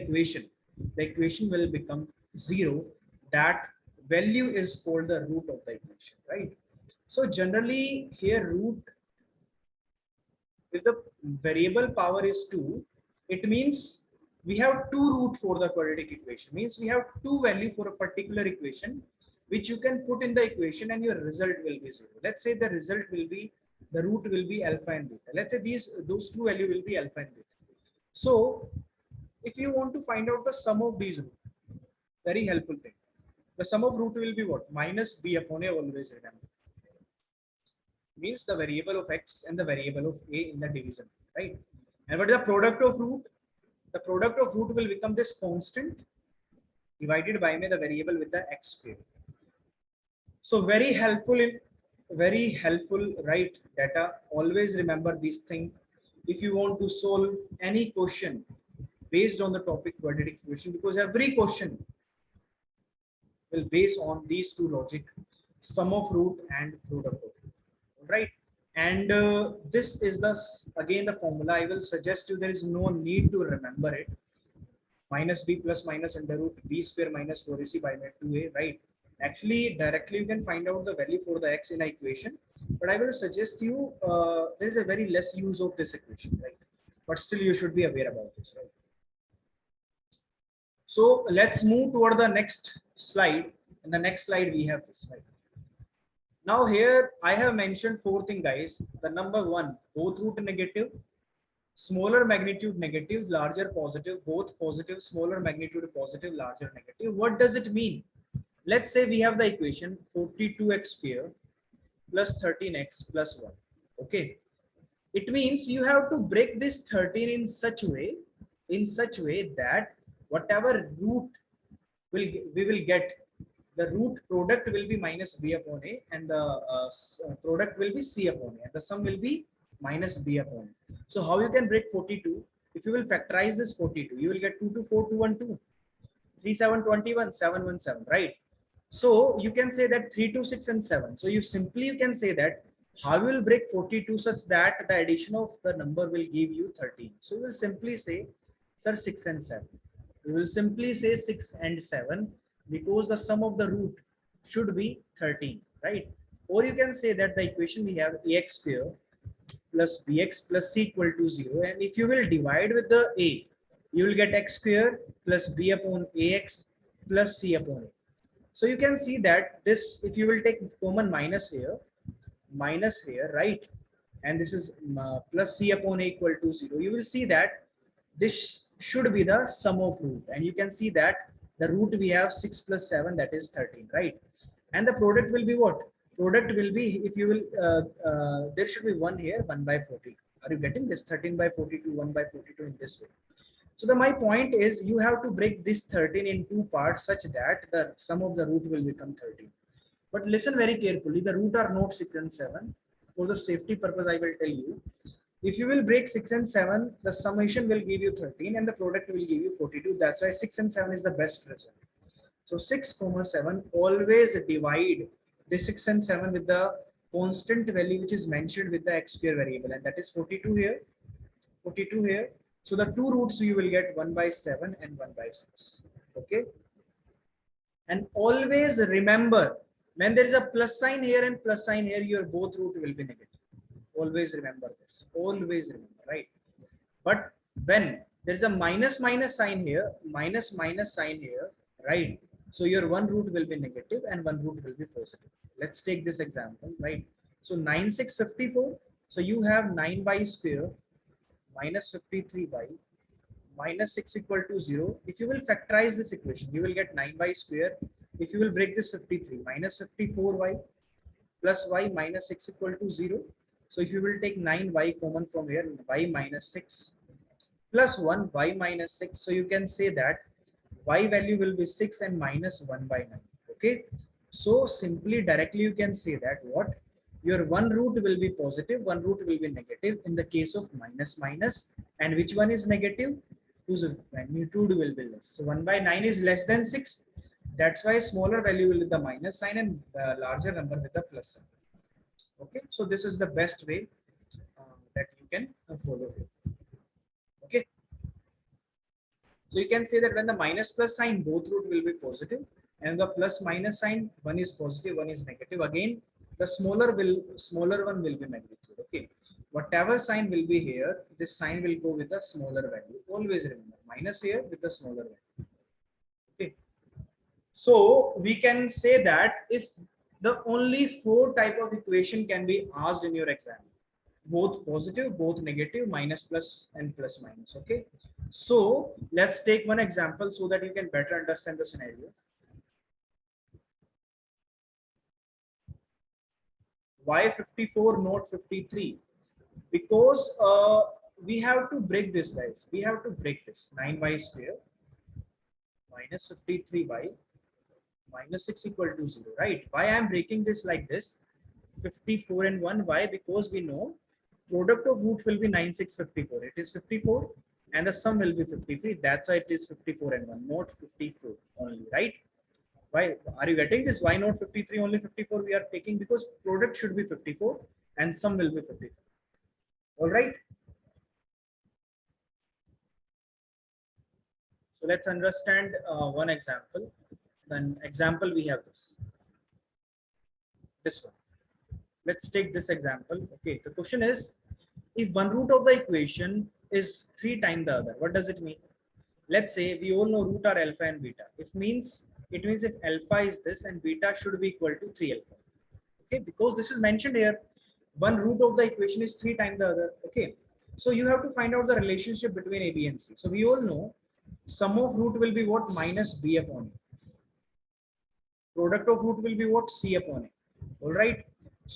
equation will become 0. That value is called the root of the equation, right? So generally here root, if the variable power is 2, it means we have 2 root for the quadratic equation. Means we have 2 value for a particular equation, which you can put in the equation and your result will be 0. Let's say the result will be, the root will be alpha and beta. Let's say those 2 value will be alpha and beta. So if you want to find out the sum of these root, very helpful thing. The sum of root will be what? Minus b upon a, always remember. Means the variable of x and the variable of a in the division, right? And what is the product of root? The product of root will become this constant divided by the variable with the x square. So very helpful, right? Data. Always remember these things. If you want to solve any question based on the topic quadratic equation, because every question will base on these two logic: sum of root and product of root, right? And this is again the formula. I will suggest you, there is no need to remember it. Minus b plus minus under root b square minus 4ac by 2a, right? Actually, directly you can find out the value for the x in a equation, but I will suggest you there is a very less use of this equation, right? But still you should be aware about this, right? So let's move toward the next slide. In the next slide, we have this slide. Now here I have mentioned four things, guys. The number one, both root negative, smaller magnitude negative, larger positive, both positive, smaller magnitude positive, larger negative. What does it mean? Let's say we have the equation 42x square plus 13x plus 1. Okay. It means you have to break this 13 in such way that whatever root we will get, the root product will be minus b upon a, and the product will be c upon a, and the sum will be minus b upon a. So how you can break 42? If you will factorize this 42, you will get 2 to 4, 2 and 2, 3, 7, 21, 7, 1, 7, right? So you can say that 3, 2, 6 and 7. So you can say that how you will break 42 such that the addition of the number will give you 13. So you will simply say, sir, 6 and 7. You will simply say 6 and 7 because the sum of the root should be 13, right? Or you can say that the equation we have ax square plus bx plus c equal to 0. And if you will divide with the a, you will get x square plus b upon ax plus c upon a. So you can see that this, if you will take common minus here, right? And this is plus c upon a equal to 0. You will see that this should be the sum of root. And you can see that the root we have 6 plus 7, that is 13, right? And the product will be what? Product will be, if you will, there should be 1 here, 1 by 42. Are you getting this? 13 by 42, 1 by 42 in this way. So my point is you have to break this 13 in two parts such that the sum of the root will become 13. But listen very carefully, the root are not 6 and 7. For the safety purpose, I will tell you, if you will break 6 and 7, the summation will give you 13 and the product will give you 42. That's why 6 and 7 is the best result. So 6, 7, always divide the 6 and 7 with the constant value which is mentioned with the x square variable, and that is 42 here, 42 here. So the two roots you will get 1 by 7 and 1 by 6. Okay. And always remember, when there is a plus sign here and plus sign here, your both root will be negative. Always remember this. Always remember, right? But when there is a minus sign here, minus sign here, right? So your one root will be negative and one root will be positive. Let's take this example, right? So 9, 6, 54. So you have 9y square minus 53y minus 6 equal to 0. If you will factorize this equation, you will get 9y square. If you will break this 53, minus 54y plus y minus 6 equal to 0. So if you will take 9y common from here, y minus 6 plus 1, y minus 6. So you can say that y value will be 6 and minus 1 by 9. Okay. So simply directly you can say that what? Your one root will be positive, one root will be negative in the case of minus, and which one is negative? Whose magnitude will be less. So 1 by 9 is less than 6. That's why smaller value will be the minus sign and the larger number with the plus sign. Okay, so this is the best way that you can follow here. Okay, so you can say that when the minus plus sign, both root will be positive, and the plus minus sign, one is positive, one is negative. Again, the smaller one will be magnitude. Okay, whatever sign will be here, this sign will go with the smaller value. Always remember, minus here with the smaller value. Okay, so we can say that if the only 4 type of equation can be asked in your exam, both positive, both negative, minus plus and plus minus. Okay, so let's take one example so that you can better understand the scenario. Why 54 not 53? Because we have to break this, guys. We have to break this 9y square minus 53y minus 6 equal to 0, right? Why I am breaking this like this? 54 and 1. Why? Because we know product of root will be 9, 6, 54. It is 54 and the sum will be 53. That's why it is 54 and 1, not 54 only, right? Why are you getting this? Why not 53, only 54 we are taking? Because product should be 54 and sum will be 53. All right. So let's understand one example. Then example we have this. this one. Let's take this example. Okay, the question is, if one root of the equation is 3 times the other, what does it mean? Let's say we all know root are alpha and beta. It means if alpha is this and beta should be equal to 3 alpha. Okay, because this is mentioned here, one root of the equation is 3 times the other. Okay, so you have to find out the relationship between a, b and c. So we all know sum of root will be what? Minus b upon a. Product of root will be what? C upon a. All right.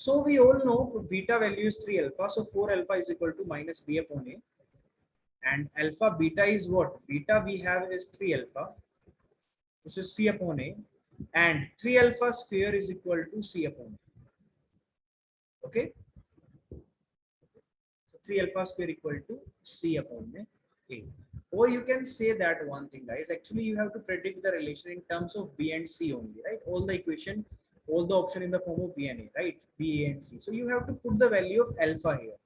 So we all know beta value is 3 alpha. So 4 alpha is equal to minus b upon a. And alpha beta is what? Beta we have is 3 alpha. This is c upon a. And 3 alpha square is equal to c upon a. Okay. So 3 alpha square equal to c upon a. Or you can say that one thing, guys. Actually, you have to predict the relation in terms of b and c only, right? All the equation, all the option in the form of b and a, right? B, a, and c. So you have to put the value of alpha here.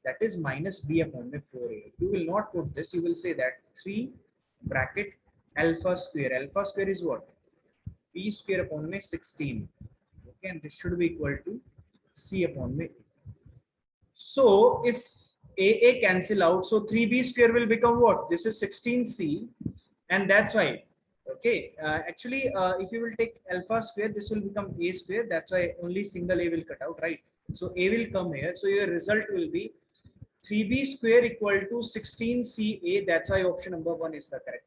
That is minus b upon 4a. You will not put this. You will say that 3 bracket alpha square. Alpha square is what? B square upon 16. Okay, and this should be equal to c upon a. So if a cancel out, so 3b square will become what? This is 16c, and that's why. Okay, actually, if you will take alpha square, this will become a square. That's why only single a will cut out, right? So a will come here. So your result will be 3b square equal to 16ca. That's why option number 1 is the correct.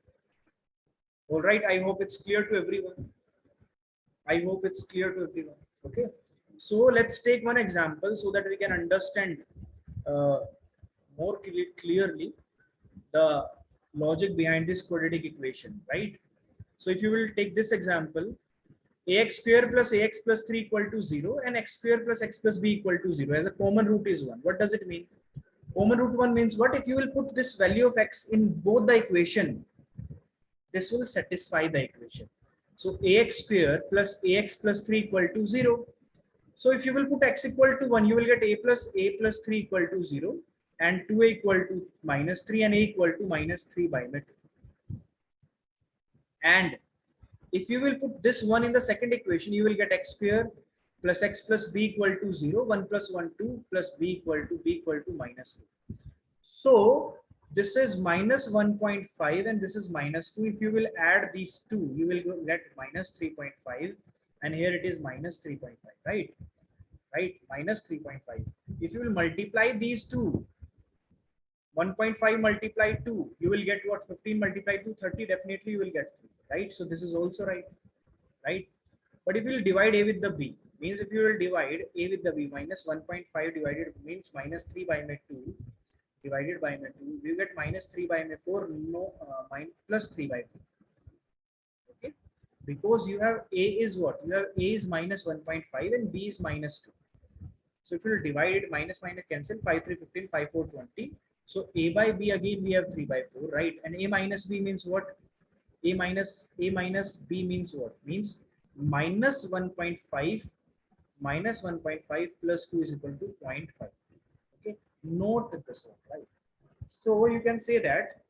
All right. I hope it's clear to everyone. I hope it's clear to everyone. Okay. So let's take one example so that we can understand more clearly the logic behind this quadratic equation, right? So if you will take this example, ax square plus 3 equal to 0 and x square plus x plus b equal to 0 as a common root is 1. What does it mean? Common root 1 means what? If you will put this value of x in both the equation, this will satisfy the equation. So ax square plus 3 equal to 0. So if you will put x equal to 1, you will get a plus 3 equal to 0 and 2a equal to minus 3 and a equal to minus 3 by 2. And if you will put this 1 in the second equation, you will get x square plus x plus b equal to 0, 1 plus 1, 2 plus b equal to minus 2. So this is minus 1.5 and this is minus 2. If you will add these two, you will get minus 3.5 and here it is minus 3.5, right? Right, minus 3.5. If you will multiply these two, 1.5 multiply 2, you will get what? 15 multiplied to 30, definitely you will get 3, right? So this is also right, right? But if you will divide a with the b, means if you will divide a with the b, minus 1.5 divided means minus 3 by 2 divided by 2, we get minus 3 by 4, no, plus 3 by 4. Okay, because you have a is what? You have a is minus 1.5 and b is minus 2. So if you will divide it, minus cancel, 5 3 15, 5 4 20. So a by b again we have 3 by 4, right? And a minus b means what? A minus b means what? Means minus 1.5 minus 1.5 plus 2 is equal to 0.5. Okay, note this one, right? So you can say that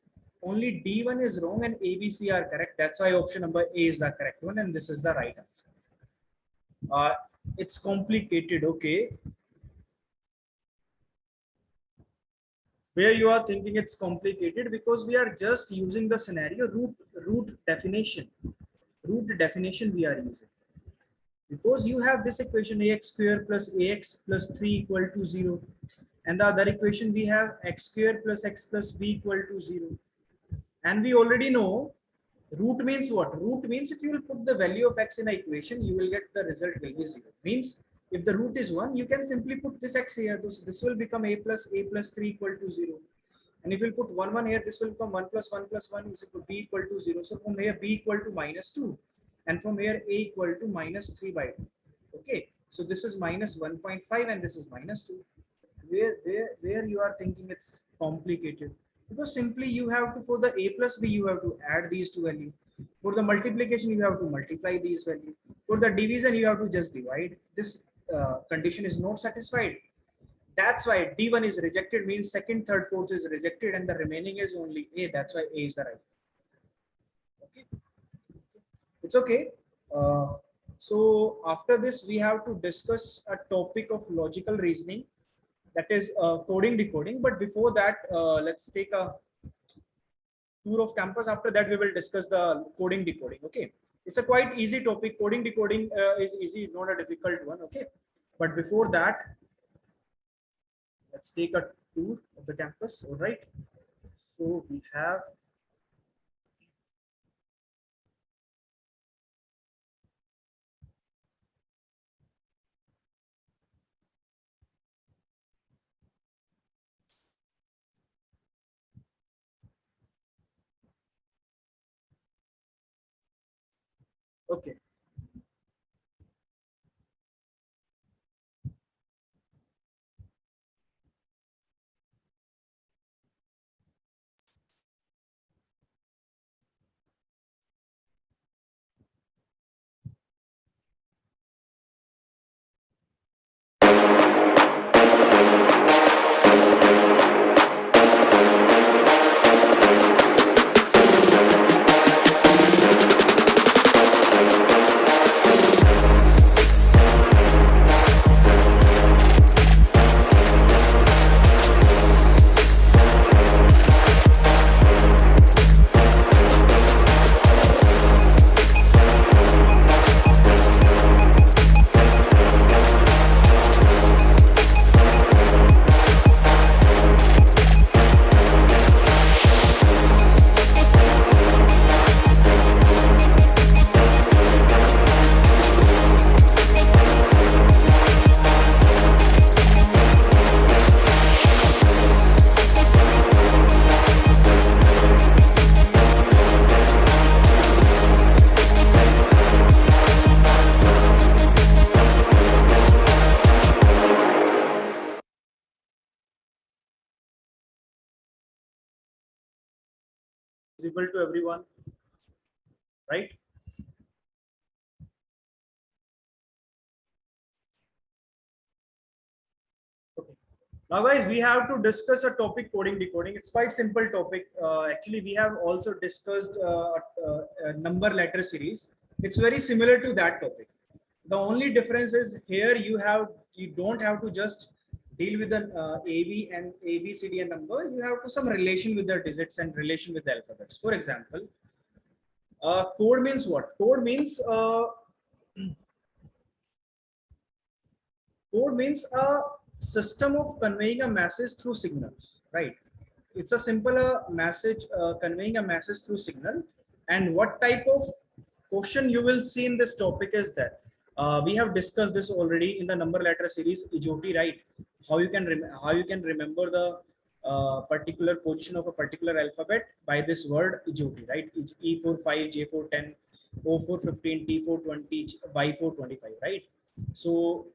only D1 is wrong and A, B, C are correct. That's why option number A is the correct one and this is the right answer. It's complicated, okay? Where you are thinking it's complicated, because we are just using the scenario root definition. Root definition we are using. Because you have this equation ax square plus 3 equal to 0. And the other equation we have x square plus x plus b equal to 0. And we already know root means what? Root means if you will put the value of x in an equation, you will get the result will be 0. Means if the root is 1, you can simply put this x here. This will become a plus 3 equal to 0. And if you put 1 here, this will become 1 plus 1 plus 1 is equal to b equal to 0. So from here b equal to minus 2. And from here a equal to minus 3 by 2. Okay. So this is minus 1.5 and this is minus 2. Where you are thinking it's complicated. Because simply you have to, for the a plus b, you have to add these two values. For the multiplication, you have to multiply these values. For the division, you have to just divide. This condition is not satisfied. That's why D1 is rejected, means second, third, fourth is rejected, and the remaining is only A. That's why A is the right. Okay. It's okay. So after this, we have to discuss a topic of logical reasoning, that is coding decoding. But before that, let's take a tour of campus. After that, we will discuss the coding decoding. Okay, it's a quite easy topic. Coding decoding is easy, not a difficult one. Okay, but before that, let's take a tour of the campus. All right. So we have. Okay. Visible to everyone, right? Okay. Now, guys, we have to discuss a topic, coding decoding. It's quite simple topic. Actually, we have also discussed a number letter series. It's very similar to that topic. The only difference is here you don't have to just deal with an AB and ABCD and number. You have to some relation with the digits and relation with the alphabets. For example, code means what? Code means a system of conveying a message through signals, right? It's a simple message, conveying a message through signal. And what type of question you will see in this topic is that we have discussed this already in the number letter series, EJOT, right? How you can remember the particular position of a particular alphabet by this word EJOT, right? E for 5, J for 10, O for 15, T for 20, Y for 25, right? So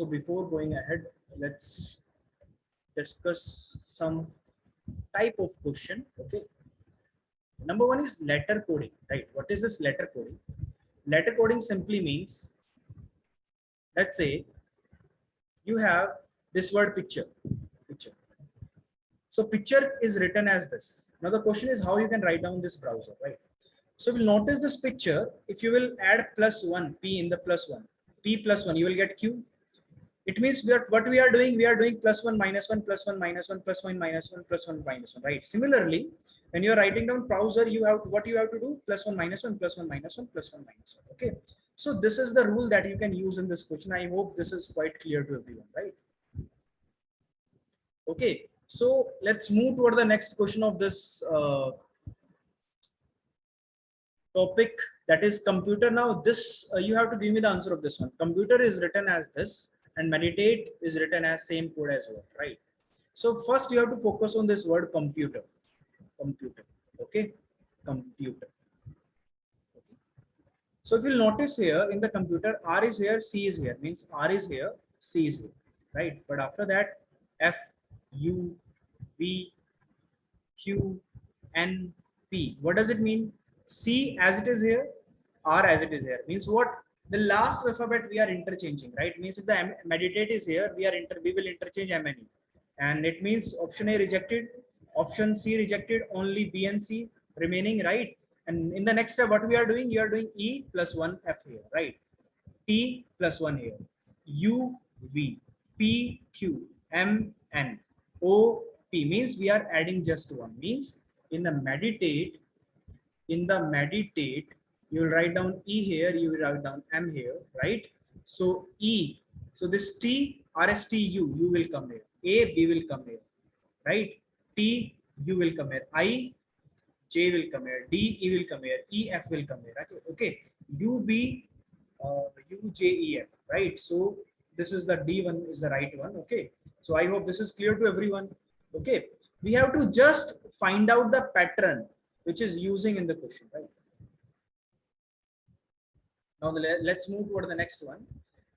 before going ahead, let's discuss some type of question. Okay. Number one is letter coding, right? What is this letter coding? Letter coding simply means, let's say you have this word picture. So picture is written as this. Now the question is how you can write down this browser, right? So we'll notice this picture. If you will add +1, P in the +1, P +1, you will get Q. It means what we are doing +1 -1 +1 -1 +1 -1 +1 -1, right? Similarly, when you are writing down browser, you have what you have to do +1 -1 +1 -1 +1 -1. Okay, so this is the rule that you can use in this question. I hope this is quite clear to everyone, right? Okay, so let's move toward the next question of this topic, that is computer. Now this you have to give me the answer of this one. Computer is written as this and meditate is written as same code as well, right? So first you have to focus on this word computer. Okay, computer. Okay. So if you'll notice here in the computer, R is here, C is here, means R is here, C is here, right? But after that, F, U, V, Q, N, P. What does it mean? C as it is here, R as it is here. Means what? The last alphabet we are interchanging, right? Means if the meditate is here, we will interchange M and E. And it means option A rejected, option C rejected, only B and C remaining, right? And in the next step, what we are doing? You are doing E +1 F here, right? T plus 1 here, U, V, P, Q, M, N, O, P means we are adding just one. Means in the meditate, you will write down E here, you will write down M here, right? So E, so this T, R, S, T, U, U will come here. A, B will come here, right? T, U will come here. I, J will come here. D, E will come here. E, F will come here. Okay. U, B, U, J, E, F, right? So this is the D1 is the right one. Okay. So I hope this is clear to everyone. Okay. We have to just find out the pattern which is using in the question, right? Now let's move toward the next one.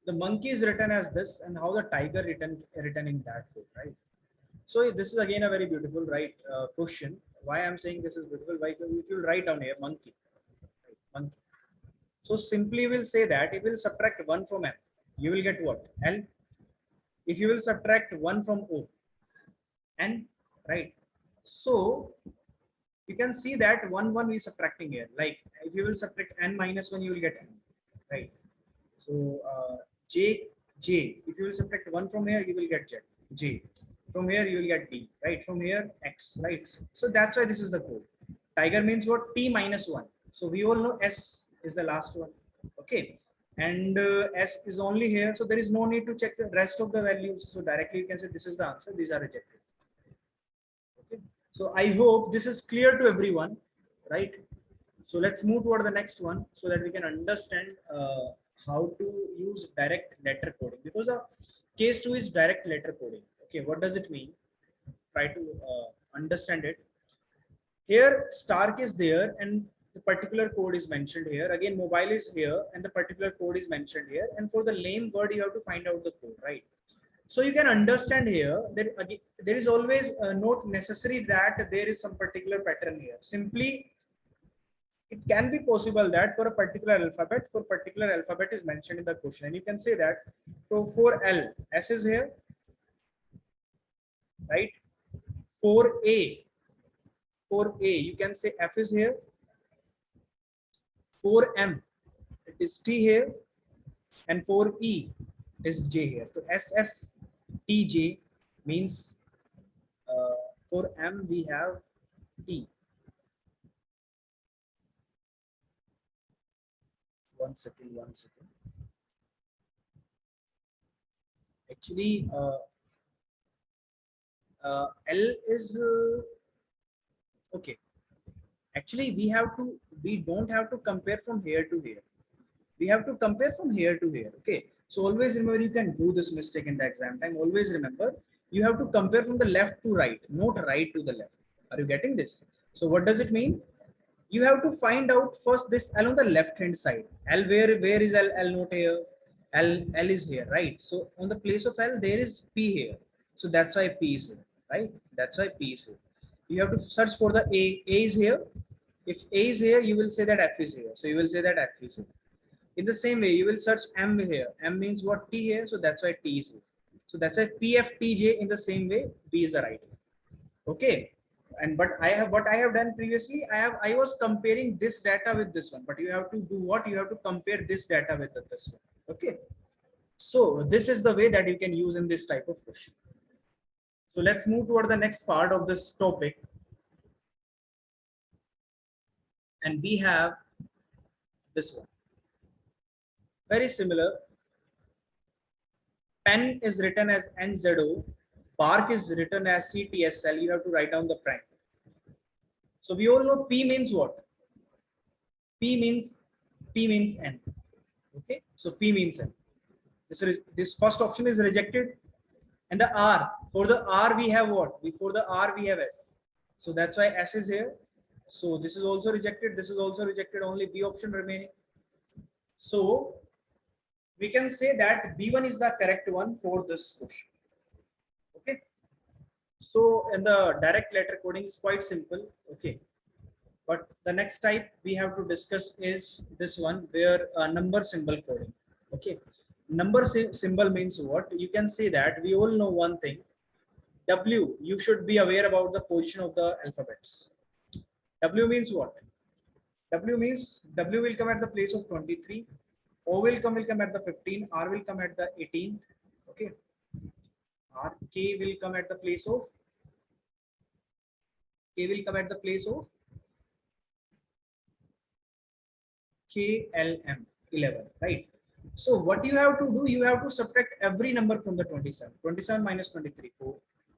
The monkey is written as this, and how the tiger written in that way, right? So this is again a very beautiful, right, question. Why I'm saying this is beautiful? Why? If you write down here monkey, right, monkey. So simply we'll say that if you will subtract 1 from M, you will get what? L. If you will subtract 1 from O, N, right? So you can see that 1 1 we subtracting here. Like if you will subtract N minus 1, you will get N, right? So J, if you will subtract 1 from here, you will get J. From here you will get D, right? From here X, right? So that's why this is the code. Tiger means what? T minus 1. So we all know S is the last one, okay? And S is only here, so there is no need to check the rest of the values. So directly you can say this is the answer, these are rejected. Okay, so I hope this is clear to everyone, right? So let's move toward the next one so that we can understand how to use direct letter coding, because case 2 is direct letter coding. Okay, what does it mean? Try to understand it. Here Stark is there and the particular code is mentioned here. Again, mobile is here and the particular code is mentioned here. And for the lame word, you have to find out the code, right? So you can understand here that again, there is always not necessary that there is some particular pattern here. Simply, it can be possible that for a particular alphabet is mentioned in the question. And you can say that for L, S is here, right? For A, you can say F is here. For M, it is T here, and for E is J here. So SFTJ means for M we have T. One second. Actually, L is okay. Actually, we don't have to compare from here to here. We have to compare from here to here. Okay. So always remember, you can do this mistake in the exam time. Always remember, you have to compare from the left to right, not right to the left. Are you getting this? So what does it mean? You have to find out first this L on the left hand side. L, where is L? L not here. L is here, right? So on the place of L, there is P here. So that's why P is here, right? That's why P is here. You have to search for the A. A is here. If A is here, you will say that F is here. So you will say that F is here. In the same way, you will search M here. M means what? T here. So that's why T is here. So that's why PFTJ in the same way, B is the right one. Okay. And but what I have done previously, I was comparing this data with this one, but you have to do what? You have to compare this data with this one. Okay. So this is the way that you can use in this type of question. So let's move toward the next part of this topic. And we have this one. Very similar. Pen is written as NZO. Bark is written as CTSL. You have to write down the prime. So we all know P means what? P means N. Okay. So P means N. This first option is rejected. And the R, for the R we have what? For the R we have S. So that's why S is here. So this is also rejected. This is also rejected. Only B option remaining. So we can say that B1 is the correct one for this question. Okay. So in the direct letter coding is quite simple. Okay. But the next type we have to discuss is this one, where number symbol coding. Okay. Number symbol means what? You can say that we all know one thing. W, you should be aware about the position of the alphabets. W means what? W means W will come at the place of 23. O will come at the 15, R will come at the 18th. Okay. R K will come at the place of K will come at the place of KLM 11, right? So what you have to do, you have to subtract every number from the 27. 27 minus 23, 4.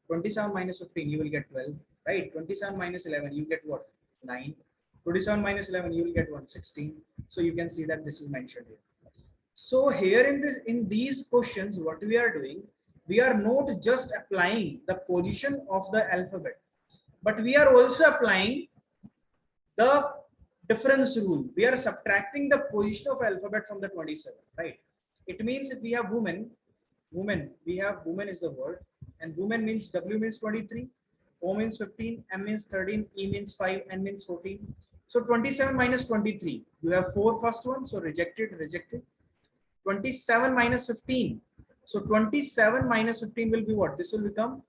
27 minus 15, you will get 12, right? 27 minus 11, you get what? 9. 27 minus 11, you will get 1, 16. So you can see that this is mentioned here. So here in these questions, what we are doing, we are not just applying the position of the alphabet, but we are also applying the difference rule. We are subtracting the position of alphabet from the 27, right? It means if we have woman, we have woman is the word, and woman means W means 23, O means 15, M means 13, E means 5, N means 14. So 27 minus 23, you have 4 first one, so rejected. 27 minus 15, so 27 minus 15 will be what? This will become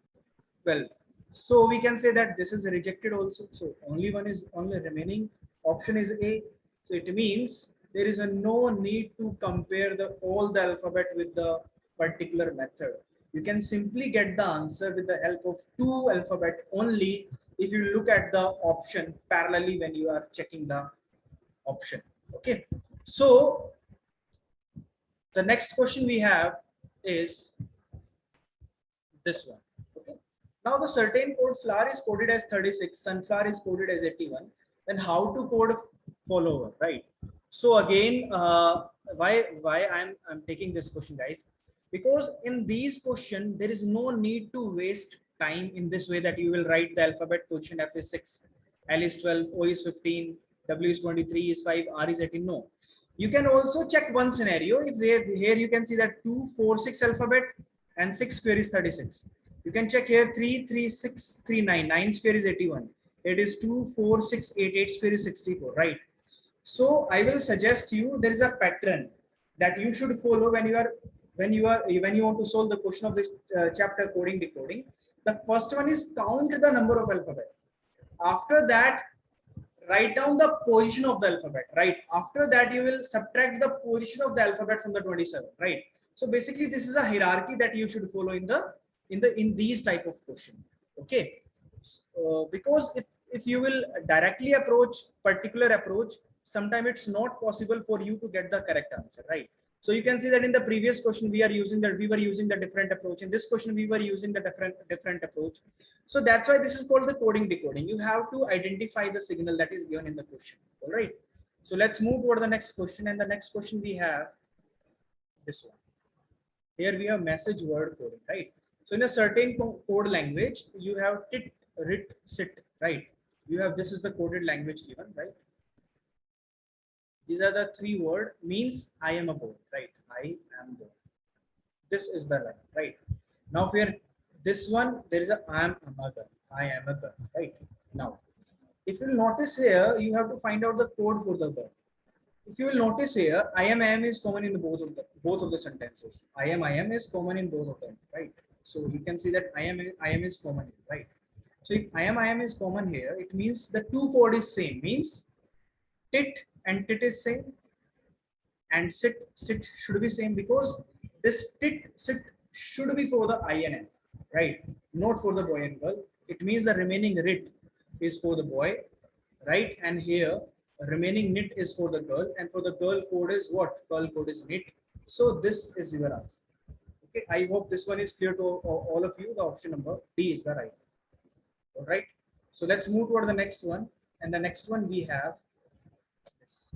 12. So we can say that this is rejected also. So only remaining option is A. So it means there is no need to compare all the alphabet with the particular method. You can simply get the answer with the help of 2 alphabet only if you look at the option parallelly when you are checking the option. Okay. So the next question we have is this one. Okay. Now the certain code flower is coded as 36, sunflower is coded as 81. Then how to code follower, right? So again, why I'm taking this question, guys? Because in these question there is no need to waste time in this way that you will write the alphabet position. F is 6, L is 12, O is 15, W is 23, is 5, R is 18. No. You can also check one scenario. If here you can see that 2, 4, 6 alphabet and 6 square is 36. You can check here 3, 3, 6, 3, 9. 9 square is 81. It is 2, 4, 6, 8. 8 square is 64, right? So I will suggest you there is a pattern that you should follow when you want to solve the question of this chapter coding decoding. The first one is count the number of alphabet. After that, write down the position of the alphabet, right? After that, you will subtract the position of the alphabet from the 27, right? So basically, this is a hierarchy that you should follow in these type of question. Okay, because if you will directly approach particular approach, sometimes it's not possible for you to get the correct answer, right? So you can see that in the previous question we were using the different approach. In this question we were using the different approach. So that's why this is called the coding decoding. You have to identify the signal that is given in the question. All right. So let's move toward the next question. And the next question we have this one. Here we have message word coding, right? So in a certain code language, you have tit, rit, sit, right? You have this is the coded language given, right? These are the 3 words means I am a boy, right? I am boy. This is the line, right? Now here, this one, there is a I am a girl. I am a girl, right? Now, if you will notice here, you have to find out the code for the girl. If you will notice here, I am is common in both of the sentences. I am is common in both of them, right? So you can see that I am is common, right? So if I am is common here, it means the 2 code is same. Means tit and tit is same, and sit should be same, because this tit sit should be for the INN, right? Not for the boy and girl. It means the remaining rit is for the boy, right? And here remaining knit is for the girl, and for the girl code is what? Girl code is knit. So this is your answer. Okay, I hope this one is clear to all of you. The option number D is the right. All right. So let's move toward the next one, and the next one we have this.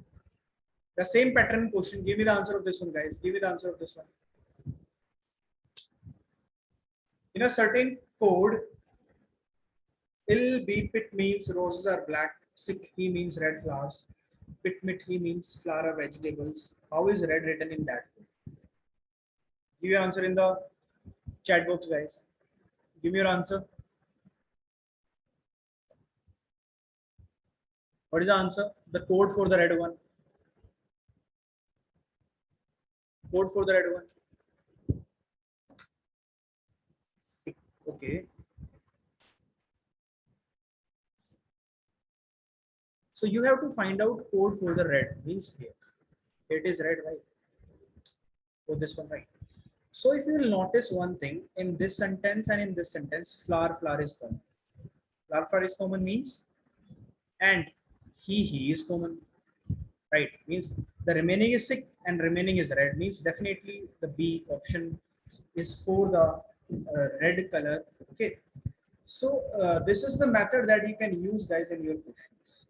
The same pattern question. Give me the answer of this one, guys. Give me the answer of this one. In a certain code, ill be pit means roses are black, sick he means red flowers, pit mit he means flower or vegetables. How is red written in that code? Give your answer in the chat box, guys. Give me your answer. What is the answer? The code for the red one. Code for the red one. Okay. So you have to find out code for the red. Means here. It is red, right? for this one, right? So if you will notice one thing in this sentence and in this sentence, flower is common. Flower is common means, and he is common, right? Means the remaining is sick and remaining is red, means definitely the B option is for the red color. Okay, so this is the method that you can use, guys, in your questions.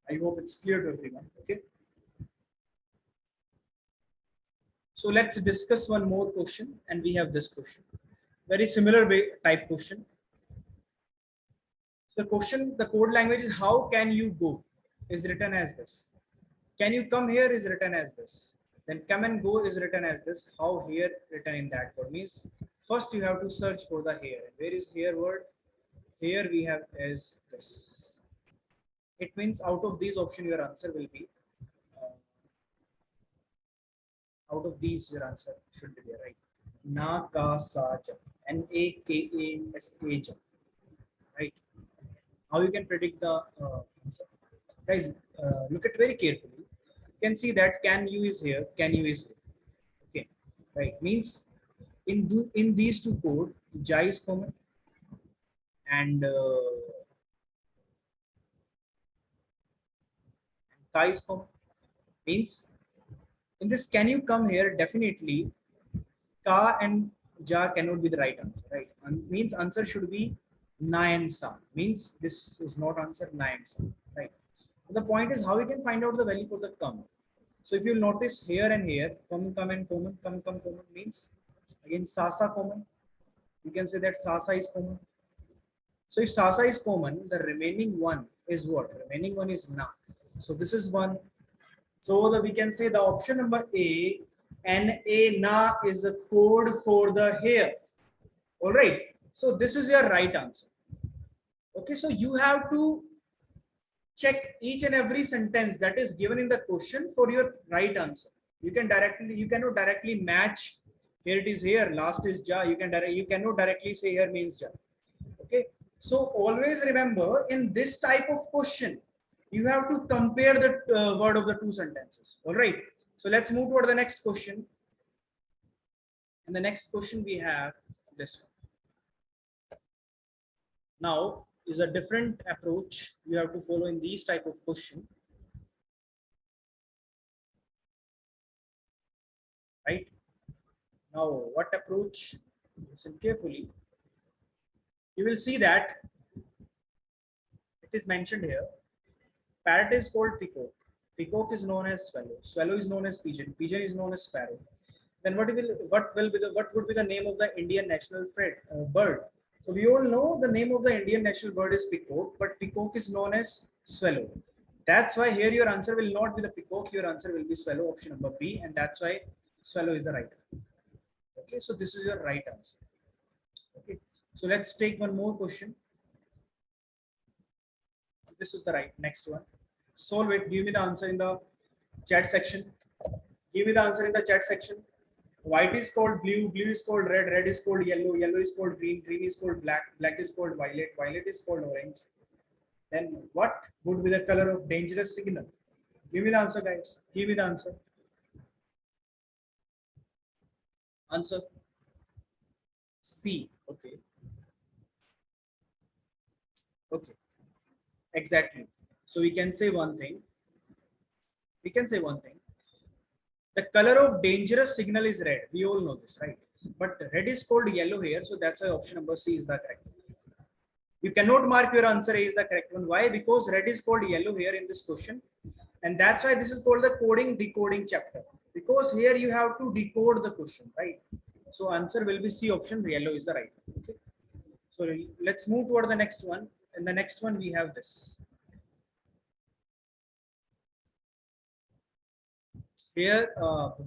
I hope it's clear to everyone. Okay, so let's discuss one more question, and we have this question, very similar type question. So the question, the code language is how can you go is written as this. Can you come here is written as this. Then come and go is written as this. How here written in that code means first you have to search for the here. Where is here word? Here we have is this. It means out of these options your answer will be out of these your answer should be there, right? Nakasajam. Nakasajam. Right? How you can predict the answer? Guys, look at very carefully. You can see that can you is here, can you is here. Okay, right? Means in these two code, Jai is common and Kai is common. Means in this can you come here, definitely Ka and Ja cannot be the right answer, right? Means answer should be Na and Sa. Means this is not answer Na and Sa, right? The point is how we can find out the value for the come. So if you notice here and here, come and common, come common means again Sasa common. You can say that Sasa is common. So if Sasa is common, the remaining one is what? Remaining one is Na. So this is one. So we can say the option number A, Na is a code for the here. All right. So this is your right answer. Okay. So you have to check each and every sentence that is given in the question for your right answer. You cannot directly match. Here it is here. Last is Ja. You cannot directly say here means Ja. Okay. So always remember in this type of question, you have to compare the word of the two sentences. All right. So let's move toward the next question. And the next question we have this one. Now is a different approach you have to follow in these type of question. Right. Now what approach? Listen carefully. You will see that it is mentioned here. Parrot is called peacock. Peacock is known as swallow. Swallow is known as pigeon. Pigeon is known as sparrow. Then what would be the name of the Indian national bird? So we all know the name of the Indian national bird is peacock, but peacock is known as swallow. That's why here your answer will not be the peacock. Your answer will be swallow, option number B, and that's why swallow is the right answer. Okay, so this is your right answer. Okay, so let's take one more question. This is the right next one. Solve it. Give me the answer in the chat section. Give me the answer in the chat section. White is called blue, blue is called red, red is called yellow, yellow is called green, green is called black, black is called violet, violet is called orange. Then what would be the color of dangerous signal? Give me the answer, guys. Give me the answer. Answer C. Okay. Okay. Exactly. So we can say one thing. We can say one thing. The color of dangerous signal is red. We all know this, right? But red is called yellow here. So that's why option number C is the correct one. You cannot mark your answer A is the correct one. Why? Because red is called yellow here in this question. And that's why this is called the coding decoding chapter. Because here you have to decode the question, right? So answer will be C option, yellow is the right one. Okay. So let's move toward the next one. In the next one, we have this. Here,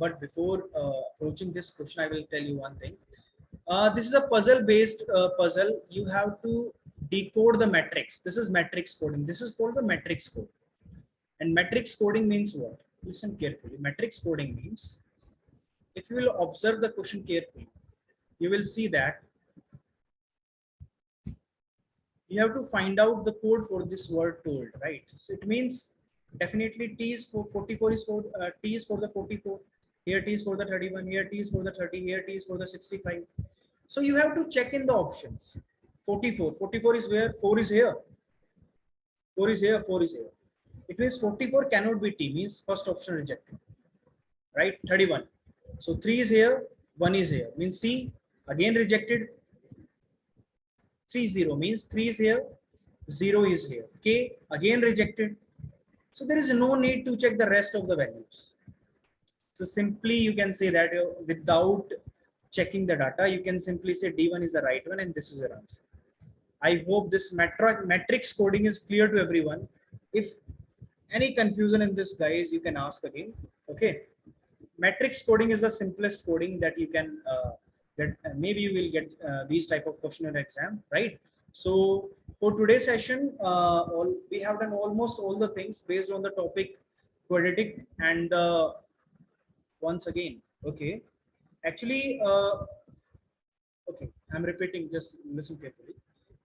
but before approaching this question, I will tell you one thing. This is a puzzle-based puzzle. You have to decode the matrix. This is matrix coding. This is called the matrix code. And matrix coding means what? Listen carefully. Matrix coding means, if you will observe the question carefully, you will see that you have to find out the code for this word told, right? So it means definitely T is for 44 is for T is for the 44. Here T is for the 31, here T is for the 30, here T is for the 65. So you have to check in the options. 44, 44 is where? 4 is here. 4 is here, 4 is here. It means 44 cannot be T, means first option rejected. Right? 31. So 3 is here, 1 is here. Means C, again rejected. 3, 0 means 3 is here, 0 is here. K, again rejected. So there is no need to check the rest of the values. So simply you can say that without checking the data, you can simply say D1 is the right one and this is your answer. I hope this matrix coding is clear to everyone. If any confusion in this, guys, you can ask again. Okay. Matrix coding is the simplest coding that you can get. Maybe you will get these type of question in exam, right? So for today's session, we have done almost all the things based on the topic quadratic and once again. Okay. Actually, okay, I'm repeating, just listen carefully.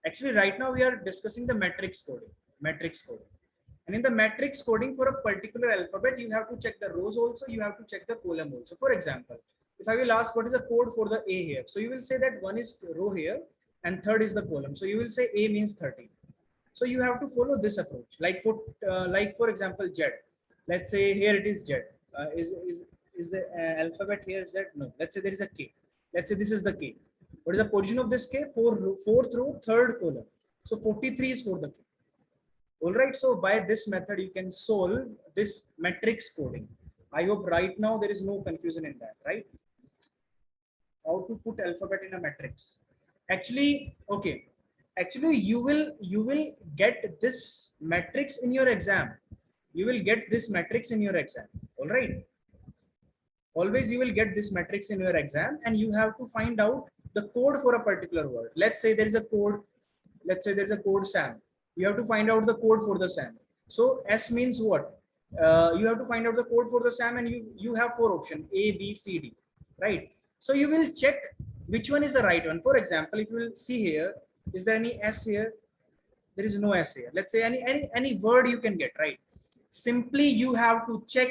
Actually, right now we are discussing the matrix coding. Matrix coding. And in the matrix coding for a particular alphabet, you have to check the rows also, you have to check the column also. For example, if I will ask what is the code for the A here, so you will say that one is row here and third is the column. So you will say A means 30. So you have to follow this approach. Like for example, Z. Let's say here it is Z. Is the alphabet here Z? No. Let's say there is a K. Let's say this is the K. What is the position of this K? Fourth row, third column. So 43 is for the K. All right. So by this method, you can solve this matrix coding. I hope right now there is no confusion in that, right? How to put alphabet in a matrix. Actually, okay. Actually, you will get this matrix in your exam. You will get this matrix in your exam. All right. Always you will get this matrix in your exam, and you have to find out the code for a particular word. Let's say there is a code. Let's say there is a code SAM. You have to find out the code for the SAM. So S means what? You have to find out the code for the SAM, and you have 4 options: A, B, C, D, right? So you will check which one is the right one. For example, if you will see here, is there any S here? There is no S here. Let's say any word you can get, right? Simply you have to check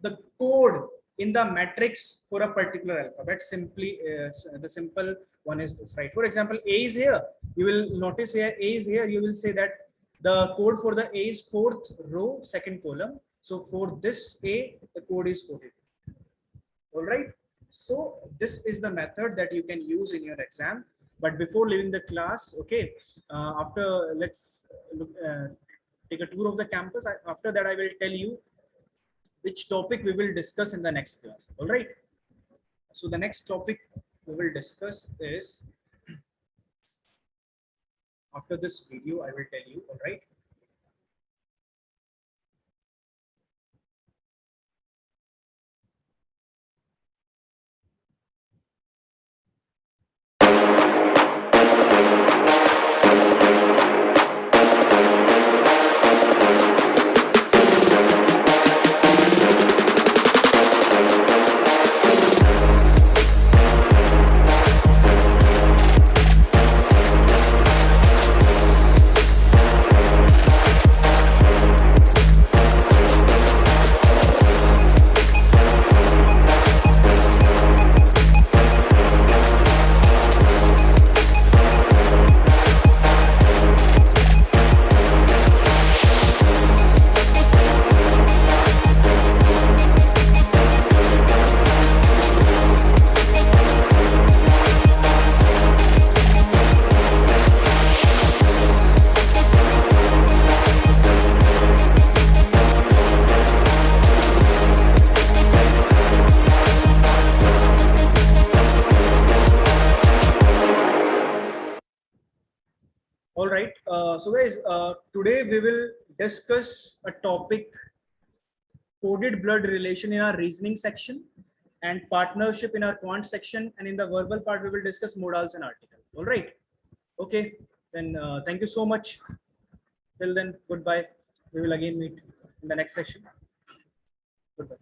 the code in the matrix for a particular alphabet. Simply the simple one is this, right? For example, A is here. You will notice here A is here. You will say that the code for the A is 4th row, 2nd column. So for this A, the code is 42. All right. So this is the method that you can use in your exam. But before leaving the class, okay, after let's look, take a tour of the campus. After that, I will tell you which topic we will discuss in the next class. All right. So the next topic we will discuss is, after this video, I will tell you. All right. All right. So guys, today we will discuss a topic: coded blood relation in our reasoning section and partnership in our quant section. And in the verbal part, we will discuss modals and articles. All right. Okay. Then thank you so much. Till then, goodbye. We will again meet in the next session. Goodbye.